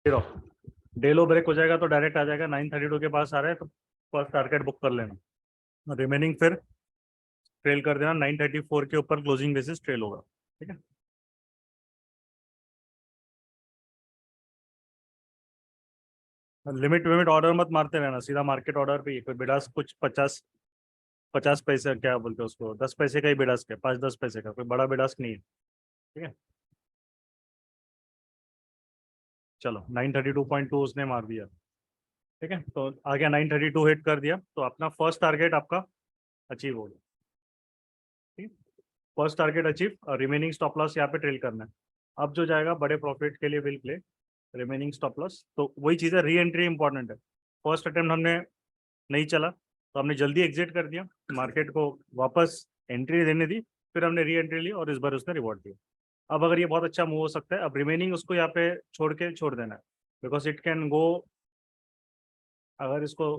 Day low break हो जाएगा तो डायरेक्ट आ जाएगा 932 के पास आ रहा है तो फर्स्ट टारगेट बुक कर लेना, रिमेनिंग फिर ट्रेल कर देना 934 के ऊपर क्लोजिंग बेसिस ट्रेल होगा। ठीक है, लिमिट विमिट ऑर्डर मत मारते रहना, सीधा मार्केट ऑर्डर पे ही। कोई बिडास कुछ 50 पैसे क्या बोलते हैं उसको, 10 पैसे का ही बिडास्क है, 5-10 पैसे का, कोई बड़ा बिडास्क नहीं है। ठीक है, चलो 932.2 उसने मार दिया। ठीक है, तो आ गया 932 हिट कर दिया तो अपना फर्स्ट टारगेट आपका अचीव हो गया। ठीक, फर्स्ट टारगेट अचीव, और रिमेनिंग स्टॉप लॉस यहाँ पे ट्रेल करना है। अब जो जाएगा बड़े प्रॉफिट के लिए will play remaining stop loss. तो वही चीज़ है, री एंट्री इंपॉर्टेंट है। फर्स्ट अटेम्प्ट हमने नहीं चला तो हमने जल्दी एग्जिट कर दिया, मार्केट को वापस एंट्री देने दी, फिर हमने री एंट्री ली और इस बार उसने रिवॉर्ड दिया। अब अगर ये बहुत अच्छा मूव हो सकता है, अब रिमेनिंग उसको यहाँ पे छोड़ देना है, बिकॉज इट कैन गो, अगर इसको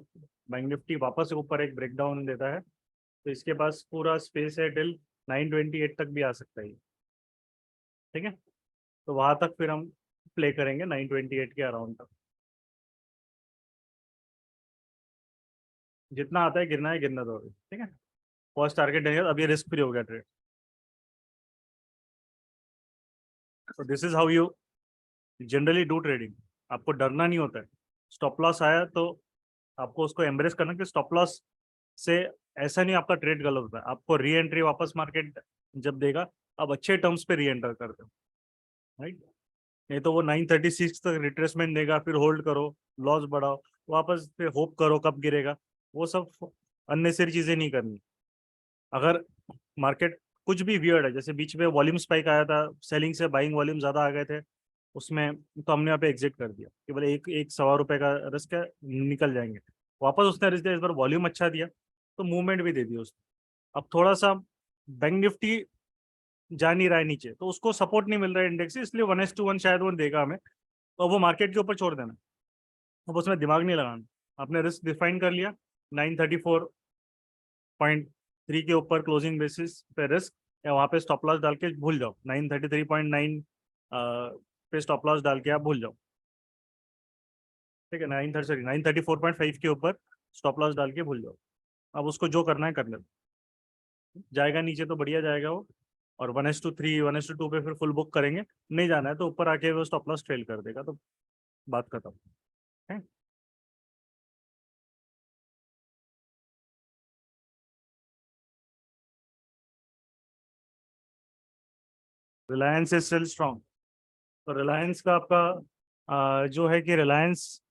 बैंक निफ्टी वापस ऊपर एक ब्रेकडाउन देता है तो इसके पास पूरा स्पेस है टिल 928 तक भी आ सकता है। ठीक है, तो वहां तक फिर हम प्ले करेंगे 928 के अराउंड तक। जितना आता है गिरना है, गिरना दो। ठीक है, फर्स्ट टारगेट देंगे, अब ये रिस्क फ्री हो गया ट्रेड। तो this is how you generally do trading. आपको डरना नहीं होता है, स्टॉप लॉस आया तो आपको उसको एम्ब्रेस करना कि स्टॉप लॉस से ऐसा नहीं आपका ट्रेड गलत होता है, आपको री एंट्री वापस मार्केट जब देगा अब अच्छे टर्म्स पे री एंटर कर दो। राइट, नहीं तो वो 936 तक रिट्रेसमेंट देगा, फिर होल्ड करो, लॉस बढ़ाओ, वापस फिर होप करो कब गिरेगा, वो सब अननेसेसरी चीजें नहीं करनी। अगर मार्केट कुछ भी वियर्ड है, जैसे बीच में वॉल्यूम स्पाइक आया था, सेलिंग से बाइंग वॉल्यूम ज्यादा आ गए थे उसमें, तो हमने यहाँ पे एग्जिट कर दिया कि बोले एक एक ₹1.25 का रिस्क है, निकल जाएंगे। वापस उसने रिस्क दिया, इस बार वॉल्यूम अच्छा दिया तो मूवमेंट भी दे दी उसने। अब थोड़ा सा बैंक निफ्टी जा नहीं रहा है नीचे, तो उसको सपोर्ट नहीं मिल रहा है इंडेक्स से, इसलिए 1:1 शायद वो देगा हमें, तो वो मार्केट के ऊपर छोड़ देना। अब उसमें दिमाग नहीं लगाना, आपने रिस्क डिफाइन कर लिया 934.3 के ऊपर क्लोजिंग बेसिस पे रिस्क, या वहाँ पे स्टॉप लॉस डाल के भूल जाओ, 933.9 पे स्टॉप लॉस डाल के आप भूल जाओ। ठीक है, 934.5 के ऊपर स्टॉप लॉस डाल के भूल जाओ। अब उसको जो करना है कर ले, जाएगा नीचे तो बढ़िया जाएगा वो, और 1:3 1:2 पे फिर फुल बुक करेंगे, नहीं जाना है तो ऊपर आके वो स्टॉप लॉस ट्रेल कर देगा, तो बात खत्म है। Reliance is still strong. तो रिलायंस का आपका जो है कि रिलायंस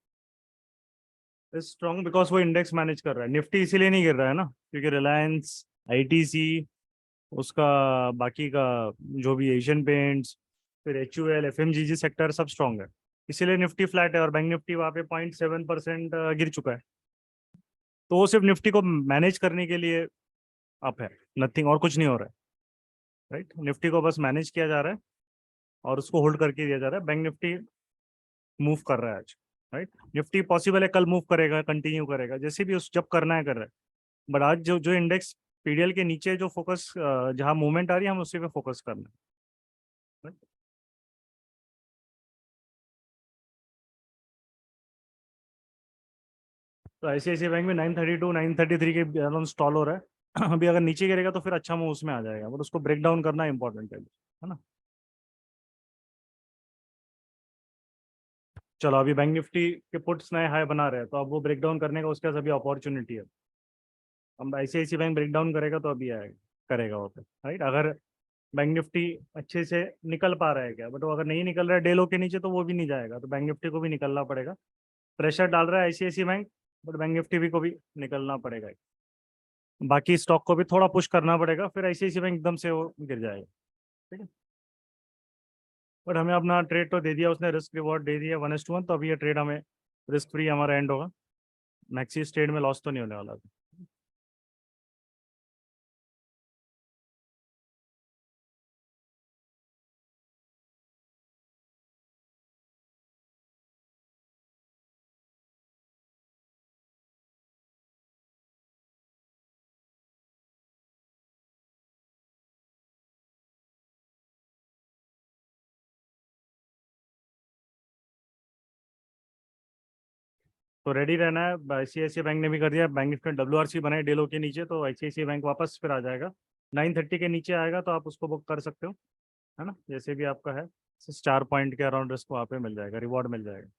इज स्ट्रॉन्ग बिकॉज वो इंडेक्स मैनेज कर रहा है, निफ्टी इसीलिए नहीं गिर रहा है ना, क्योंकि रिलायंस, आईटीसी, उसका बाकी का जो भी एशियन पेंट्स, फिर एचयूएल, एफएमजीजी सेक्टर सब स्ट्रॉन्ग है, इसीलिए निफ्टी फ्लैट है, और बैंक निफ्टी वहाँ पे 0.7% गिर चुका है। तो वो सिर्फ निफ्टी को मैनेज करने के लिए अप है, नथिंग, और कुछ नहीं हो रहा है। राइट, निफ्टी को बस मैनेज किया जा रहा है और उसको होल्ड करके दिया जा रहा है। बैंक निफ्टी मूव कर रहा है आज। राइट, निफ्टी पॉसिबल है कल मूव करेगा, कंटिन्यू करेगा, जैसे भी उस जब करना है कर रहा है, बट आज जो जो इंडेक्स पीडीएल के नीचे जो फोकस, जहां मूवमेंट आ रही है हम उसी पे फोकस करना है। तो ICICI बैंक में 932 933 के अराउंड स्टॉल हो रहा है। अभी अगर नीचे गिरेगा तो फिर अच्छा मूव उसमें आ जाएगा, बट उसको ब्रेक डाउन करना इंपॉर्टेंट है ना। चलो, अभी बैंक निफ्टी के पुट्स नए हाई बना रहे हैं, तो अब वो ब्रेक डाउन करने का उसके पास अभी अपॉर्चुनिटी है। अब ICICI बैंक ब्रेक डाउन करेगा तो अभी आएगा, करेगा वो, राइट। अगर बैंक निफ्टी अच्छे से निकल पा रहा है क्या, बट वो अगर नहीं निकल रहा है डे लो के नीचे तो वो भी नहीं जाएगा, तो बैंक निफ्टी को भी निकलना पड़ेगा। प्रेशर डाल रहा है ICICI bank, but bank Nifty भी को भी निकलना पड़ेगा, बाकी स्टॉक को भी थोड़ा पुश करना पड़ेगा, फिर ICICI बैंक एकदम से वो गिर जाएगा। ठीक है, बट हमें अपना ट्रेड तो दे दिया उसने, रिस्क रिवॉर्ड दे दिया 1:1, तो अभी ये ट्रेड हमें रिस्क फ्री हमारा एंड होगा, मैक्सी ट्रेड में लॉस तो नहीं होने वाला। तो रेडी रहना है। ICICI बैंक ने भी कर दिया, बैंक निफ्टी WRC बनाए डेलो के नीचे, तो ICICI बैंक वापस फिर आ जाएगा। 930 के नीचे आएगा तो आप उसको बुक कर सकते हो, है ना, जैसे भी आपका है। 4 पॉइंट के अराउंड रिस्क वहाँ पे मिल जाएगा, रिवॉर्ड मिल जाएगा।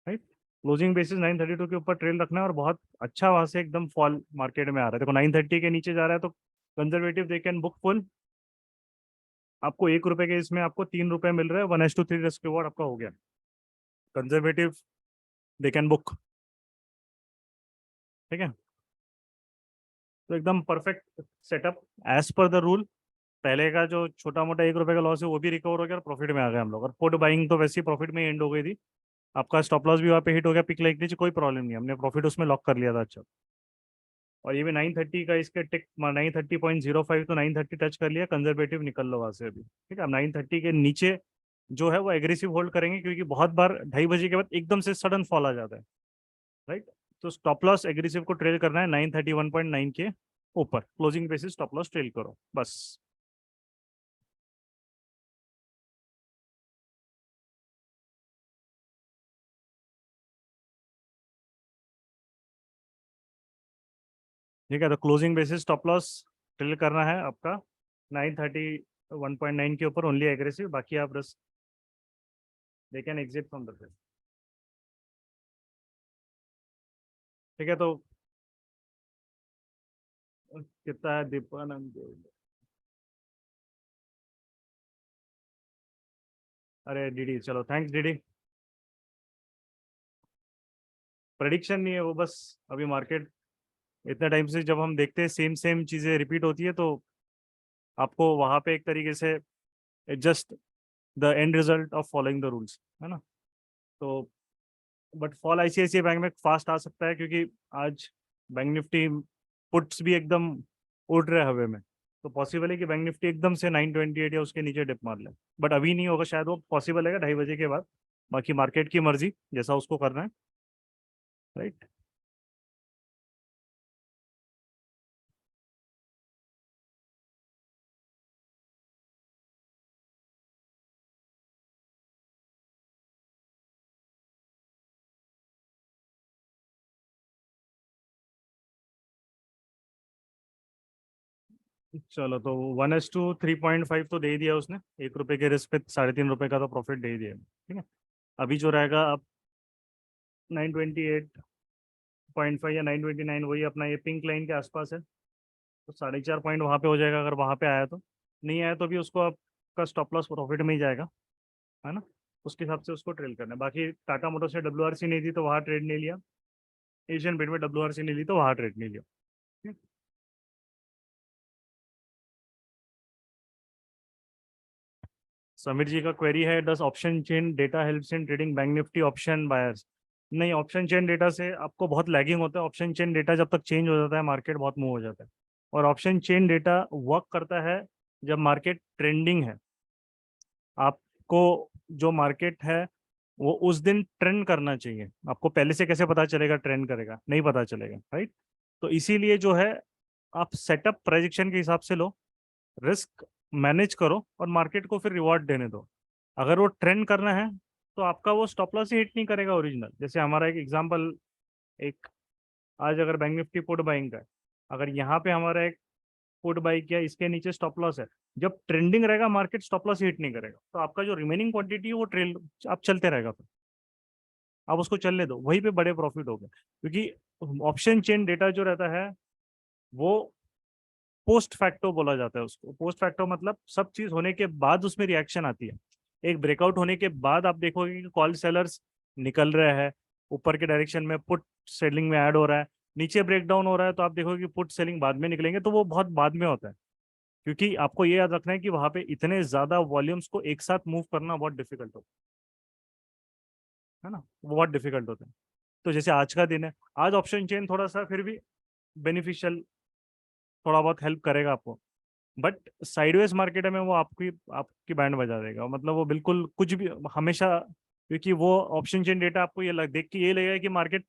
राइट। क्लोजिंग बेसिस 932 के ऊपर ट्रेल रखना है और बहुत अच्छा वहां से एकदम फॉल मार्केट में आ रहा है। देखो 930 के नीचे जा रहा है तो conservative they can book full. आपको 1 रुपए के इसमें आपको 3 रुपए मिल रहा है, 1:3 रिस्क रिवॉर्ड आपका हो गया। कंजर्वेटिव दे कैन बुक, ठीक है। तो एकदम perfect setup as per the rule. पहले का जो छोटा मोटा 1 रुपए का लॉस है वो भी रिकवर हो गया और प्रॉफिट में आ गए हम लोग। और पुट बाइंग तो वैसे ही प्रॉफिट में एंड हो गई थी। आपका स्टॉप लॉस भी वहाँ पे हिट हो गया, पिक लाइक नीचे, कोई प्रॉब्लम नहीं, हमने प्रॉफिट उसमें लॉक कर लिया था। अच्छा, और ये भी 930 का इसके टिक 930.05 तो 930 टच कर लिया, कंजर्वेटिव निकल लो वहां से अभी, ठीक है। अब 930 के नीचे जो है वो एग्रेसिव होल्ड करेंगे, क्योंकि बहुत बार 2:30 के बाद एकदम से सडन फॉल आ जाता है, राइट। तो स्टॉप लॉस एग्रेसिव को ट्रेल करना है 931.9 के ऊपर, closing basis stop loss trail करो बस। ठीक है, तो closing basis stop loss trail करना है आपका 931.9 के ऊपर, ओनली एग्रेसिव, बाकी आप बस they can exit from the trade. ठीक है, तो कितना है दीपानंद? अरे डीडी, चलो थैंक्स डीडी। प्रेडिक्शन नहीं है वो, बस अभी मार्केट इतने टाइम से जब हम देखते हैं सेम सेम चीजें रिपीट होती है, तो आपको वहां पे एक तरीके से just the end result of following the rules, है ना। तो बट फॉल आईसीआईसीआई बैंक में फास्ट आ सकता है, क्योंकि आज बैंक निफ्टी पुट्स भी एकदम उड़ रहे हवे में। तो पॉसिबल है कि बैंक निफ्टी एकदम से 928 या उसके नीचे डिप मार ले, बट अभी नहीं होगा शायद, वो पॉसिबल है 2:30 के बाद। बाकी मार्केट की मर्जी, जैसा उसको करना है, राइट। चलो, तो 1:3.5 तो दे ही दिया उसने, 1 रुपए के रिस्क पे 3.5 रुपए का तो प्रॉफिट दे ही दिया, ठीक है। अभी जो रहेगा अब 928.5 या 929, वही अपना ये पिंक लाइन के आसपास है, तो 4.5 पॉइंट वहाँ पे हो जाएगा अगर वहाँ पे आया तो। नहीं आया तो भी उसको आपका स्टॉप लॉस प्रॉफिट में ही जाएगा, है ना। उसके हिसाब से उसको ट्रेल करना है। बाकी टाटा मोटर्स से WRC नहीं थी तो वहाँ ट्रेड नहीं लिया, एशियन पेंट में WRC नहीं ली तो वहाँ ट्रेड नहीं लिया, ठीक है? समीर जी का क्वेरी है, does option chain data helps in trading bank Nifty option buyers? नहीं, ऑप्शन चेन डेटा से आपको बहुत लैगिंग होता है। ऑप्शन चेन डेटा जब तक चेंज हो जाता है, मार्केट बहुत मूव हो जाता है। और ऑप्शन चेन डेटा वर्क करता है जब मार्केट ट्रेंडिंग है। आपको जो मार्केट है वो उस दिन ट्रेंड करना चाहिए। आपको पहले से कैसे पता चलेगा ट्रेंड करेगा? नहीं पता चलेगा, राइट। तो इसीलिए जो है, आप सेटअप प्रेडिक्शन के हिसाब से लो, रिस्क मैनेज करो और मार्केट को फिर रिवॉर्ड देने दो। अगर वो ट्रेंड करना है तो आपका वो स्टॉप लॉस ही हिट नहीं करेगा ओरिजिनल। जैसे हमारा एक एग्जांपल, एक आज अगर बैंक निफ्टी पुट बाइंग का है, अगर यहाँ पे हमारा एक पुट बाई किया, इसके नीचे स्टॉप लॉस है, जब ट्रेंडिंग रहेगा मार्केट स्टॉप लॉस हिट नहीं करेगा, तो आपका जो रिमेनिंग क्वांटिटी है वो ट्रेल आप चलते रहेगा, फिर आप उसको चलने दो, वहीं पे बड़े प्रॉफिट हो गए। क्योंकि ऑप्शन चेन डेटा जो रहता है वो पोस्ट फैक्टो बोला जाता है उसको। पोस्ट फैक्टो मतलब सब चीज होने के बाद उसमें रिएक्शन आती है। एक ब्रेकआउट होने के बाद आप देखोगे कि कॉल सेलर्स निकल रहे हैं, ऊपर के डायरेक्शन में पुट सेलिंग में ऐड हो रहा है, नीचे ब्रेकडाउन हो रहा है तो आप देखोगे कि पुट सेलिंग बाद में निकलेंगे, तो वो बहुत बाद में होता है। क्योंकि आपको ये याद रखना है कि वहां पे इतने ज्यादा वॉल्यूम्स को एक साथ मूव करना बहुत डिफिकल्ट होता है ना, वो बहुत डिफिकल्ट होता है। तो जैसे आज का दिन है, आज ऑप्शन चेन थोड़ा सा फिर भी बेनिफिशियल, थोड़ा बहुत हेल्प करेगा आपको। बट साइडवेज मार्केट में वो आपकी आपकी बैंड बजा देगा, मतलब वो बिल्कुल कुछ भी हमेशा, क्योंकि वो ऑप्शन चेन डेटा आपको ये देख के ये लगेगा कि मार्केट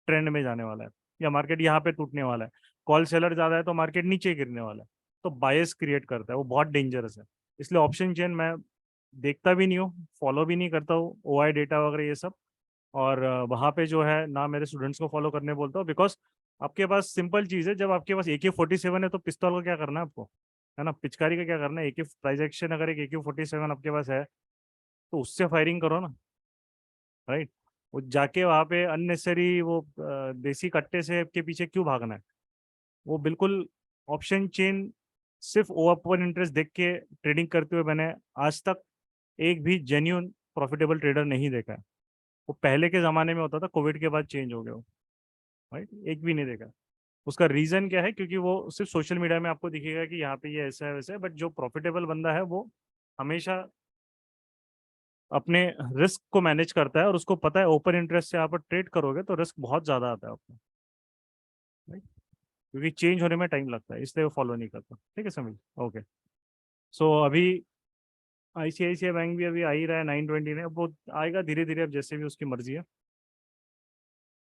ट्रेंड में जाने वाला है या मार्केट यहाँ पे टूटने वाला है। कॉल सेलर ज्यादा है तो मार्केट नीचे गिरने वाला है, तो बायस क्रिएट करता है, वो बहुत डेंजरस है। इसलिए ऑप्शन चेन मैं देखता भी नहीं हूँ, फॉलो भी नहीं करता हूँ, OI डेटा वगैरह ये सब। और वहाँ पे जो है ना मेरे स्टूडेंट्स को फॉलो करने बोलता हूँ, बिकॉज आपके पास सिंपल चीज़ है, जब आपके पास AK-47 है तो पिस्तौल का क्या करना है आपको, है ना, पिचकारी का क्या करना है। AK प्राइज एक्शन अगर एक AK-47 आपके पास है तो उससे फायरिंग करो ना, राइट। वो जाके वहाँ पे अननेसेसरी वो देसी कट्टे से के पीछे क्यों भागना है। वो बिल्कुल ऑप्शन चेन सिर्फ ओपन इंटरेस्ट देख के ट्रेडिंग करते हुए मैंने आज तक एक भी जेन्यून प्रॉफिटेबल ट्रेडर नहीं देखा है। वो पहले के ज़माने में होता था, कोविड के बाद चेंज हो गया वो, राइट, एक भी नहीं देखा। उसका रीज़न क्या है? क्योंकि वो सिर्फ सोशल मीडिया में आपको दिखेगा कि यहाँ पे ये ऐसा है वैसा है, बट जो प्रॉफिटेबल बंदा है वो हमेशा अपने रिस्क को मैनेज करता है और उसको पता है ओपन इंटरेस्ट से आप ट्रेड करोगे तो रिस्क बहुत ज़्यादा आता है आपको, राइट, क्योंकि चेंज होने में टाइम लगता है, इसलिए वो फॉलो नहीं करता। ठीक है, समझ, ओके। सो अभी आईसीआईसीआई बैंक भी अभी आ ही रहा है 920 में, अब वो आएगा धीरे धीरे, अब जैसे भी उसकी मर्जी है।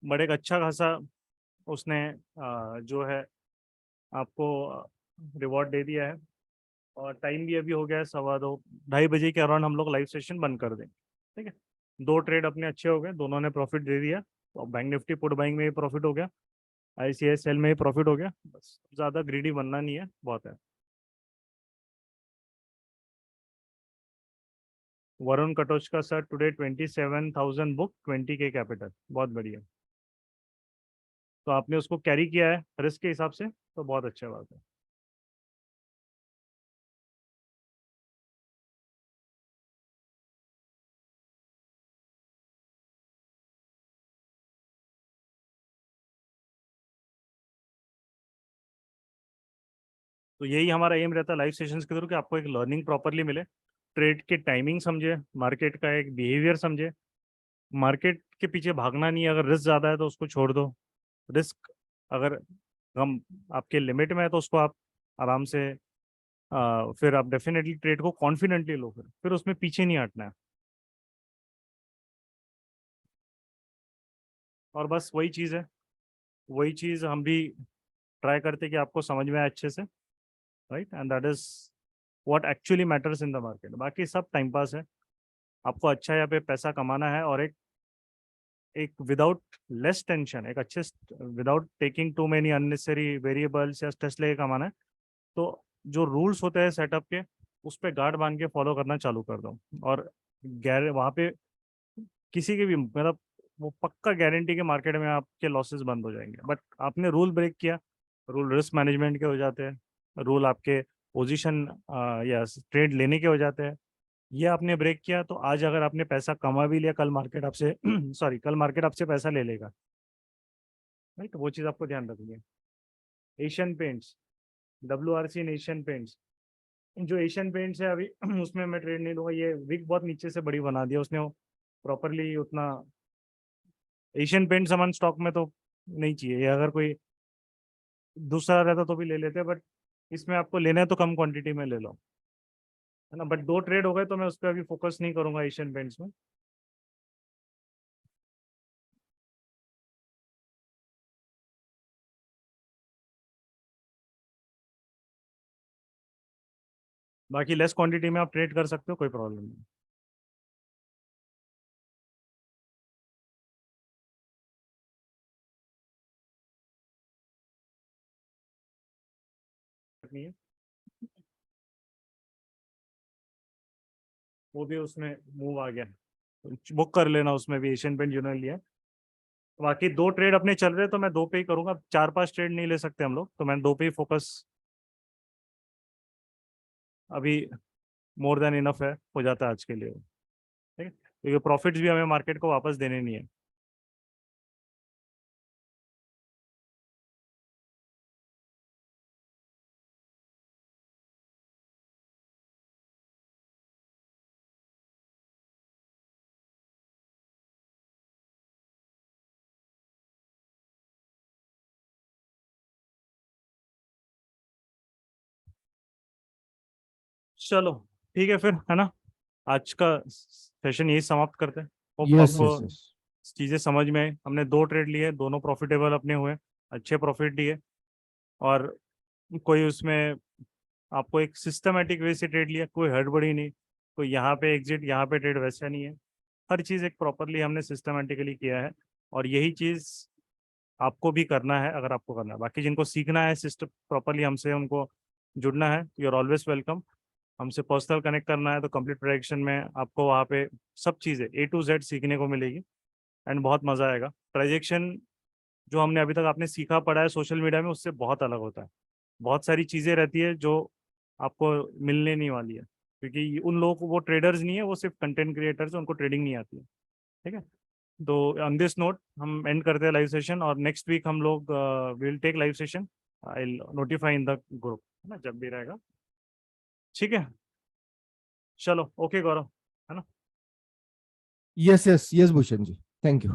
बट एक अच्छा खासा उसने जो है आपको रिवॉर्ड दे दिया है। और टाइम भी अभी हो गया है 2:15, 2:30 के अराउंड हम लोग लाइव सेशन बंद कर देंगे। ठीक है, 2 ट्रेड अपने अच्छे हो गए, दोनों ने प्रॉफिट दे दिया। तो बैंक निफ्टी पुट बाइंग में भी प्रॉफिट हो गया, आईसीआईसीआई में भी प्रॉफिट हो गया। बस ज़्यादा ग्रीडी बनना नहीं है, बहुत है। वरुण कटोचका sir today 27,000 book 20K capital, बहुत बढ़िया। तो आपने उसको कैरी किया है रिस्क के हिसाब से, तो बहुत अच्छा बात है। तो यही हमारा एम रहता है लाइव सेशंस के थ्रू कि आपको एक लर्निंग प्रॉपरली मिले, ट्रेड के टाइमिंग समझे, मार्केट का एक बिहेवियर समझे। मार्केट के पीछे भागना नहीं है, अगर रिस्क ज़्यादा है तो उसको छोड़ दो। रिस्क अगर हम आपके लिमिट में है तो उसको आप आराम से फिर आप डेफिनेटली ट्रेड को कॉन्फिडेंटली लो, फिर उसमें पीछे नहीं हटना है। और बस वही चीज़ है, वही चीज़ हम भी ट्राई करते हैं कि आपको समझ में आए अच्छे से, right, and that is what actually matters in the market. बाकी सब टाइम पास है। आपको अच्छा यहाँ पे पैसा कमाना है और एक एक विदाउट लेस टेंशन, एक अच्छे without taking too many unnecessary variables या स्ट्रेस लेके कमाना है। तो जो रूल्स होते हैं सेटअप के, उस पर गार्ड बांध के फॉलो करना चालू कर दो। और गैर वहाँ पे किसी के भी मतलब वो पक्का गारंटी के मार्केट में आपके लॉसेस बंद हो जाएंगे। बट आपने रूल ब्रेक किया, रूल रिस्क मैनेजमेंट के हो जाते हैं, रूल आपके पोजीशन या ट्रेड लेने के हो जाते हैं। ये आपने ब्रेक किया तो आज अगर आपने पैसा कमा भी लिया, कल मार्केट आपसे सॉरी, कल मार्केट आपसे पैसा ले लेगा, राइट। तो वो चीज़ आपको ध्यान रखनी है। एशियन पेंट्स, WRC इन एशियन पेंट्स, जो एशियन पेंट्स है अभी उसमें मैं ट्रेड नहीं लूँगा। ये विक बहुत नीचे से बड़ी बना दिया उसने, प्रॉपरली उतना एशियन पेंट्स हमारे स्टॉक में तो नहीं चाहिए। ये अगर कोई दूसरा रहता तो भी ले लेते, बट इसमें आपको लेना है तो कम क्वांटिटी में ले लो, है ना। बट 2 ट्रेड हो गए तो मैं उस पर अभी फोकस नहीं करूंगा एशियन पेंट्स में। बाकी लेस क्वांटिटी में आप ट्रेड कर सकते हो, कोई प्रॉब्लम नहीं। नहीं है, वो भी उसमें मूव आ गया, बुक कर लेना, उसमें भी एशियन पेंट जिन्होंने लिया। बाकी 2 ट्रेड अपने चल रहे तो मैं 2 पे ही करूंगा, 4-5 ट्रेड नहीं ले सकते हम लोग, तो मैं 2 पे ही फोकस अभी मोर देन इनफ है, हो जाता है आज के लिए, ठीक है, क्योंकि प्रॉफिट्स भी हमें मार्केट को वापस देने नहीं है। चलो ठीक है फिर, है ना, आज का सेशन यही समाप्त करते हैं। होप यस आपको यस यस। चीज़ें समझ में आई। हमने 2 ट्रेड लिए, दोनों प्रॉफिटेबल अपने हुए, अच्छे प्रॉफिट दिए। और कोई उसमें आपको एक सिस्टमेटिक वे से ट्रेड लिया, कोई हड़बड़ी नहीं, कोई यहाँ पे एग्जिट यहाँ पे ट्रेड, वैसा नहीं है। हर चीज़ एक प्रॉपरली हमने सिस्टमेटिकली किया है, और यही चीज़ आपको भी करना है अगर आपको करना है। बाकी जिनको सीखना है सिस्टम प्रॉपरली हमसे, उनको जुड़ना है, यू आर ऑलवेज वेलकम। हमसे पर्सनल कनेक्ट करना है तो कंप्लीट प्रोडक्शन में आपको वहाँ पे सब चीज़ें A to Z सीखने को मिलेगी। एंड बहुत मजा आएगा। ट्रांजैक्शन जो हमने अभी तक आपने सीखा पढ़ा है सोशल मीडिया में, उससे बहुत अलग होता है। बहुत सारी चीजें रहती है जो आपको मिलने नहीं वाली है, क्योंकि उन लोगों को, वो ट्रेडर्स नहीं है, वो सिर्फ कंटेंट क्रिएटर्स है, उनको ट्रेडिंग नहीं आती है। ठीक है, तो ऑन दिस नोट हम एंड करते हैं लाइव सेशन, और नेक्स्ट वीक हम लोग will take live session. I will notify in the group, है ना, जब भी रहेगा। ठीक है, चलो, ओके गौरव, है ना। Yes yes yes Bhushan ji, thank you.